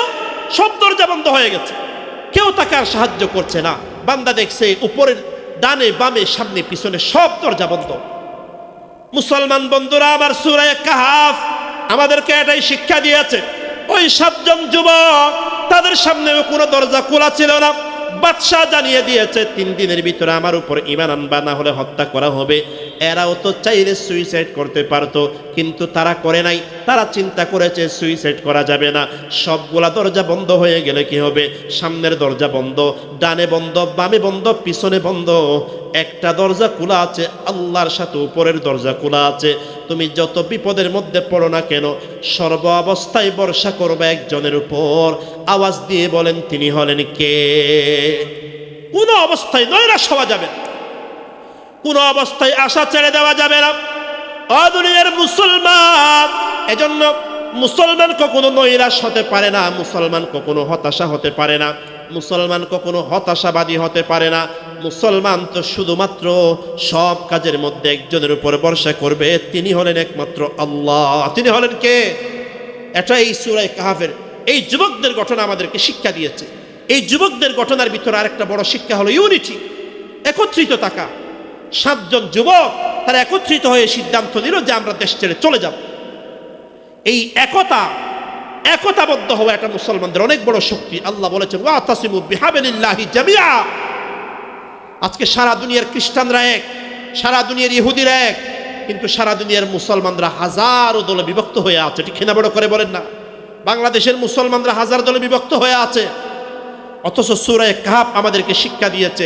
সব দরজা বন্ধ হয়ে গেছে, কেউ তাকে আর সাহায্য করছে না। বান্দা দেখছে উপরের ডানে বামে সামনে পিছনে সব দরজা বন্ধ। মুসলমান বন্ধুরা আমার, সূরা কাহাফ আমাদেরকে এটাই শিক্ষা দিয়েছে। ওই 7 জন যুবক, তাদের সামনেও কোনো দরজা খোলা ছিল না। বাদশাহ জানিয়ে দিয়েছে 3 দিনের ভিতরে আমার উপর ঈমান আনবা, না হলে হত্যা করা হবে। এরাও তো চাইলে সুইসাইড করতে পারতো, কিন্তু তারা করে নাই। তারা চিন্তা করেছে সুইসাইড করা যাবে না। সবগুলা দরজা বন্ধ হয়ে গেলে কি হবে? সামনের দরজা বন্ধ, ডানে বন্ধ, বামে বন্ধ, পিছনে বন্ধ। একটা দরজা খোলা আছে, আল্লাহর সাথে উপরের দরজা খোলা আছে। তুমি যত বিপদের মধ্যে পড়ো না কেন, সর্ব অবস্থায় ভরসা করবে একজনের উপর। আওয়াজ দিয়ে বলেন তিনি হলেন কে? কোনো অবস্থায় নৈরাশ হওয়া যাবে না, কোনো অবস্থায় আশা ছেড়ে দেওয়া যাবে না। দুনিয়ার মুসলমান, এজন্য মুসলমান কখনো নৈরাশ হতে পারে না, মুসলমান কখনো হতাশা হতে পারে না, মুসলমান কখনো হতাশাবাদী হতে পারে না। মুসলমান তো শুধুমাত্র সব কাজের মধ্যে একজনের উপর ভরসা করবে, তিনি হলেন একমাত্র আল্লাহ। তিনি হলেন কে? এটা এই সূরা কাহাফের এই যুবকদের ঘটনা আমাদেরকে শিক্ষা দিয়েছে। এই যুবকদের ঘটনার ভিতরে আরেকটা বড় শিক্ষা হলো ইউনিটি, একত্রিত থাকা। 7 জন যুবক তারা একত্রিত হয়ে সিদ্ধান্ত নিল যে আমরা দেশ ছেড়ে চলে যাব। এই একতাবদ্ধ হওয়া একটা মুসলমানদের অনেক বড় শক্তি। আল্লাহ বলেছেন, ওয়াতাসিমু বিহাবিলিল্লাহি জামিআ। আজকে সারা দুনিয়ার খ্রিস্টানরা এক, সারা দুনিয়ার ইহুদিরা এক, কিন্তু সারা দুনিয়ার মুসলমানরা হাজারো দলে বিভক্ত হয়ে আছে। ঠিক কিনা? বড় করে বলেন না? বাংলাদেশের মুসলমানরা হাজার দলে বিভক্ত হয়ে আছে। অথচ সূরা কাহাফ আমাদেরকে শিক্ষা দিয়েছে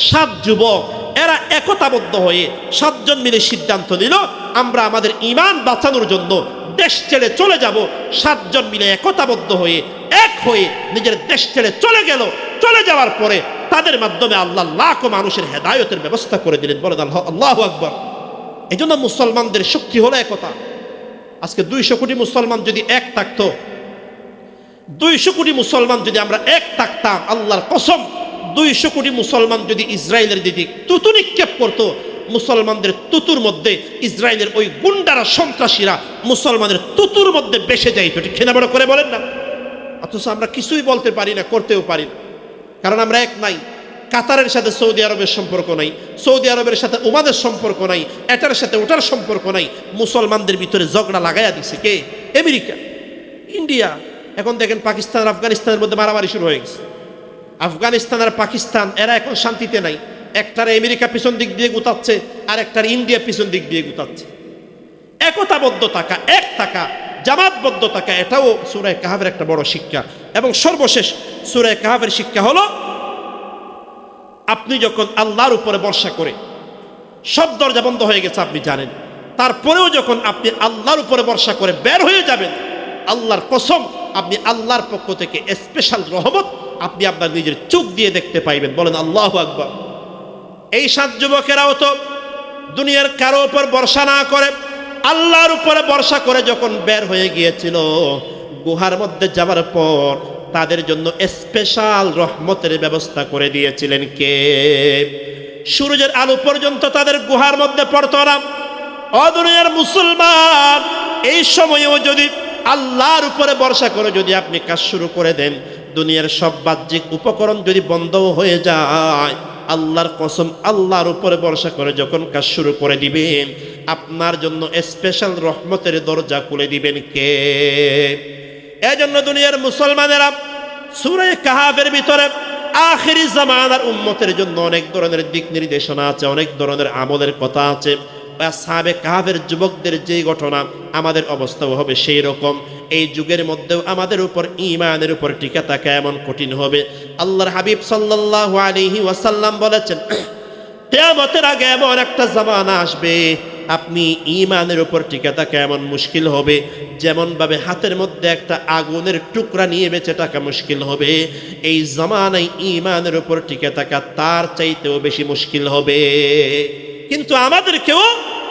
7 যুবক এরা একতাবদ্ধ হয়ে 7 জন মিলে সিদ্ধান্ত নিল আমরা আমাদের ঈমান বাঁচানোর জন্য দেশ ছেড়ে চলে যাব। 7 জন মিলে একতাবদ্ধ হয়ে এক হয়ে নিজের দেশ ছেড়ে চলে গেল। চলে যাওয়ার পরে তাদের মাধ্যমে আল্লাহ লাখো মানুষের হেদায়েতের ব্যবস্থা করে দিলেন। বলেন আল্লাহু আকবার। এই জন্য মুসলমানদের শক্তি হলো একতা। আজকে 200 কোটি মুসলমান যদি এক থাকতো, 200 কোটি মুসলমান যদি আমরা এক থাকতাম, আল্লাহর কসম 200 কোটি মুসলমান যদি ইসরায়েলের দিকে তুতু নিক্ষেপ করতো, মুসলমানদের তুতুর মধ্যে ইসরায়েলের ওই গুন্ডারা সন্ত্রাসীরা মুসলমানের তুতুর মধ্যে বেসে যাইতো। ঠিক কিনা? বড় করে বলেন না? অথচ আমরা কিছুই বলতে পারি না, করতেও পারি না, কারণ আমরা এক নাই। কাতারের সাথে সৌদি আরবের সম্পর্ক নাই, সৌদি আরবের সাথে ওমানের সম্পর্ক নাই, এটার সাথে ওটার সম্পর্ক নাই। মুসলমানদের ভিতরে ঝগড়া লাগাইয়া দিছে কে? America, India. এখন দেখেন পাকিস্তান আর আফগানিস্তানের মধ্যে মারামারি শুরু হয়ে গেছে। আফগানিস্তান আর পাকিস্তান এরা এখন শান্তিতে নাই। একটার আমেরিকা পিছন দিক দিয়ে গুতাচ্ছে, আর একটার ইন্ডিয়া পিছন দিক দিয়ে গুতাচ্ছে। একতাবদ্ধ থাকা, এক থাকা, জামাতবদ্ধ থাকা, এটাও সূরা কাহাফের একটা বড় শিক্ষা। এবং সর্বশেষ সূরা কাহাফের শিক্ষা হলো, আপনি যখন আল্লাহর উপরে ভরসা করে, সব দরজা বন্ধ হয়ে গেছে আপনি জানেন, তারপরেও যখন আপনি আল্লাহর উপরে ভরসা করে বের হয়ে যাবেন, আল্লাহর কসম আপনি আল্লাহর পক্ষ থেকে স্পেশাল রহমত আপনি আপনার নিজের চোখ দিয়ে দেখতে পাইবেন। বলেন আল্লাহু আকবার। এই 7 যুবকেরাও তো দুনিয়ার কারো উপর ভরসা না করে আল্লাহর উপরে ভরসা করে যখন বের হয়ে গিয়েছিল, গুহার মধ্যে যাওয়ার পর তাদের জন্য স্পেশাল রহমতের ব্যবস্থা করে দিয়েছিলেন কে? সূর্যের আলো পর্যন্ত তাদের গুহার মধ্যে পড়তো না। দুনিয়ার মুসলমান, এই সময়েও যদি আল্লাহর উপরে ভরসা করে যদি আপনি কাজ শুরু করে দেন, দুনিয়ার সব বাহ্যিক উপকরণ যদি বন্ধ হয়ে যায়, আল্লাহর কসম আল্লাহর উপরে ভরসা করে যখন কাজ শুরু করে দিবেন, আপনার জন্য স্পেশাল রহমতের দরজা খুলে দিবেন কে? এজন্য দুনিয়ার মুসলমানেরা সূরা কাহাফের ভিতরে আখিরি জামানার উম্মতের জন্য অনেক ধরনের দিক নির্দেশনা আছে, অনেক ধরনের আমলের কথা আছে। আসহাবে কাহাফের যুবকদের যেই ঘটনা, আমাদের অবস্থাও হবে সেই রকম। এই যুগের মধ্যেও আমাদের উপর ঈমানের উপর টিকে থাকা এমন কঠিন হবে। আল্লাহর হাবিব সাল্লাল্লাহু আলাইহি ওয়াসাল্লাম বলেছেন, কিয়ামতের আগে এমন একটা জামানা আসবে আপনি ঈমানের উপর টিকে থাকা এমন মুশকিল হবে, যেমন ভাবে হাতের মধ্যে একটা আগুনের টুকরা নিয়ে বেঁচে থাকা মুশকিল হবে, এই জামানায় ঈমানের উপর টিকে থাকা তার চাইতেও বেশি মুশকিল হবে। কিন্তু আমাদেরকেও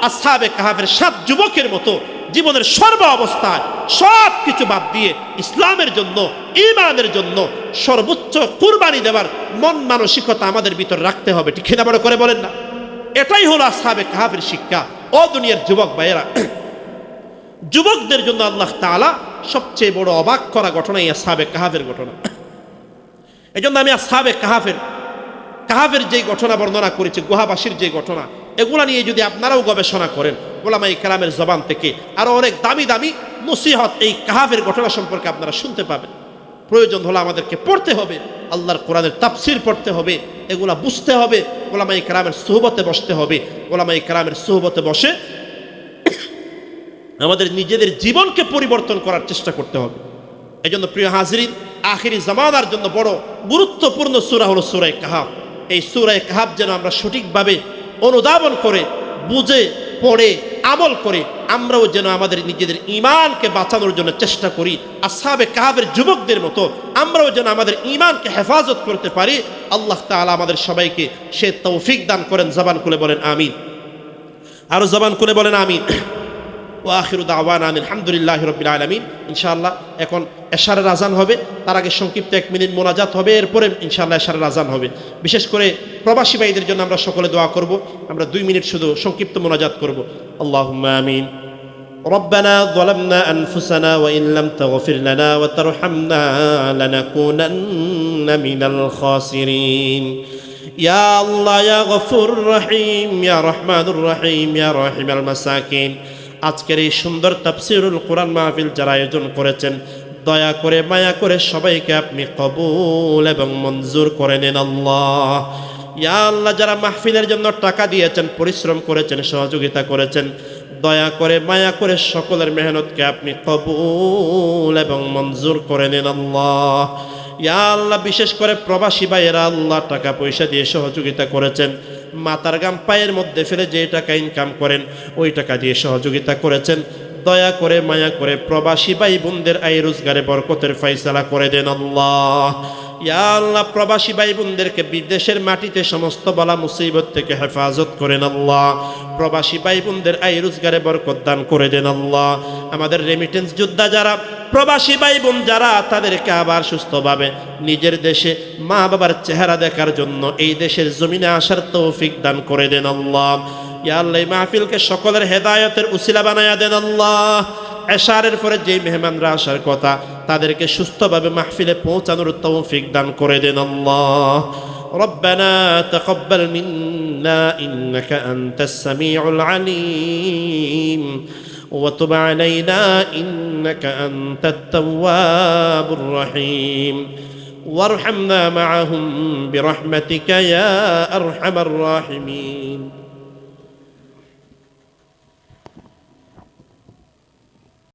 আসহাবে কাহাফের 7 যুবকের মতো জীবনের সর্ব অবস্থায় সব কিছু বাদ দিয়ে ইসলামের জন্য, ঈমানের জন্য সর্বোচ্চ কুরবানি দেওয়ার মন মানসিকতা আমাদের ভিতর রাখতে হবে। ঠিক কিনা বড় করে বলেন না? এটাই হলো আসহাবে কাহাফের শিক্ষা। ও দুনিয়ার যুবক ভাইয়েরা, যুবকদের জন্য আল্লাহ তাআলা সবচেয়ে বড় অবাক করা ঘটনা এই আসহাবে কাহাফের ঘটনা। এই জন্য আমি আসহাবে কাহাফের যে ঘটনা বর্ণনা করেছি, গুহাবাসীর যে ঘটনা, এগুলা নিয়ে যদি আপনারাও গবেষণা করেন উলামায়ে কেরামের জবান থেকে আরো অনেক দামি দামি নসিহত এই কাহাফের ঘটনা সম্পর্কে আপনারা শুনতে পাবেন। প্রয়োজন হলে আমাদেরকে পড়তে হবে, আল্লাহর কোরআনের তাফসীর পড়তে হবে, এগুলা বুঝতে হবে, উলামায়ে কেরামের সুহবতে বসতে হবে। উলামায়ে কেরামের সুহবতে বসে আমাদের নিজেদের জীবনকে পরিবর্তন করার চেষ্টা করতে হবে। এই জন্য প্রিয় হাজরিন, আখিরি জামানার জন্য বড় গুরুত্বপূর্ণ সূরা হলো সূরা কাহাফ। এই সূরা কাহাফ যেন আমরা সঠিকভাবে অনুধাবন করে, বুঝে, পড়ে, আমল করে আমরাও যেন আমাদের নিজেদের ঈমানকে বাঁচানোর জন্য চেষ্টা করি। আসহাবে কাহাফের যুবকদের মতো আমরাও যেন আমাদের ঈমানকে হেফাজত করতে পারি। আল্লাহ তাআলা আমাদের সবাইকে সে তৌফিক দান করেন। জবান খুলে বলেন আমিন। আরো জবান খুলে বলেন আমিন। ওয়া আখিরু দাওয়ানা আলহামদুলিল্লাহি রাব্বিল আলামিন। ইনশাআল্লাহ এখন এশারের আজান হবে, তার আগে সংক্ষিপ্ত 1 মিনিট মোনাজাত হবে, এরপরে ইনশাআল্লাহ এশারের আজান হবে। বিশেষ করে প্রবাসী ভাইদের জন্য আমরা সকলে দোয়া করব। আমরা 2 মিনিট শুধু সংক্ষিপ্ত মোনাজাত করব। আল্লাহুম্মা আমিন। ربنا ظلمنا أنفسنا وإن لم تغفر لنا وترحمنا لنكونن من الخاسرين يا الله يا غفور رحيم يا رحمن الرحيم يا راحم المساكين। আজকের এই সুন্দর তাফসীরুল কোরআন মাহফিল যারা আয়োজন করেছেন, দয়া করে মায়া করে সবাইকে আপনি কবুল এবং মঞ্জুর করে নেন আল্লাহ। ইয়া আল্লাহ, যারা মাহফিলের জন্য টাকা দিয়েছেন, পরিশ্রম করেছেন, সহযোগিতা করেছেন, দয়া করে মায়া করে সকলের মেহনতকে আপনি কবুল এবং মঞ্জুর করে নেন আল্লাহ। ইয়া আল্লাহ, বিশেষ করে প্রবাসী ভাইয়েরা আল্লাহ টাকা পয়সা দিয়ে সহযোগিতা করেছেন, মাথার গাম পায়ের মধ্যে ফেলে যে টাকা ইনকাম করেন ওই টাকা দিয়ে সহযোগিতা করেছেন, দয়া করে মায়া করে প্রবাসী ভাই বোনদের আয় রোজগারে বরকতের ফয়সালা করে দেন আল্লাহ। ইয়া আল্লাহ, প্রবাসী ভাই বোনদেরকে বিদেশের মাটিতে সমস্ত বালা মুসিবত থেকে হেফাজত করেন আল্লাহ। প্রবাসী ভাই বোনদের আয় রোজগারে বরকত দান করে দেন আল্লাহ। আমাদের রেমিটেন্স যোদ্ধা যারা, প্রবাসী ভাই বোন যারা, তাদেরকে আবার সুস্থভাবে নিজের দেশে মা বাবার চেহারা দেখার জন্য এই দেশের জমিনে আসার তৌফিক দান করে দেন আল্লাহ। ইয়া আল্লাহ, এই মাহফিলকে সকলের হেদায়েতের উসিলা বানায়া দেন আল্লাহ। এশারের পরে যে মেহমানরা আসার কথা তাদেরকে সুস্থভাবে মাহফিলে পৌঁছানোর তৌফিক দান করে দেন আল্লাহ। ربنا تقبل منا إنك أنت السميع العليم وتب علينا إنك أنت التواب الرحيم وارحمنا معهم برحمتك يا أرحم الراحمين.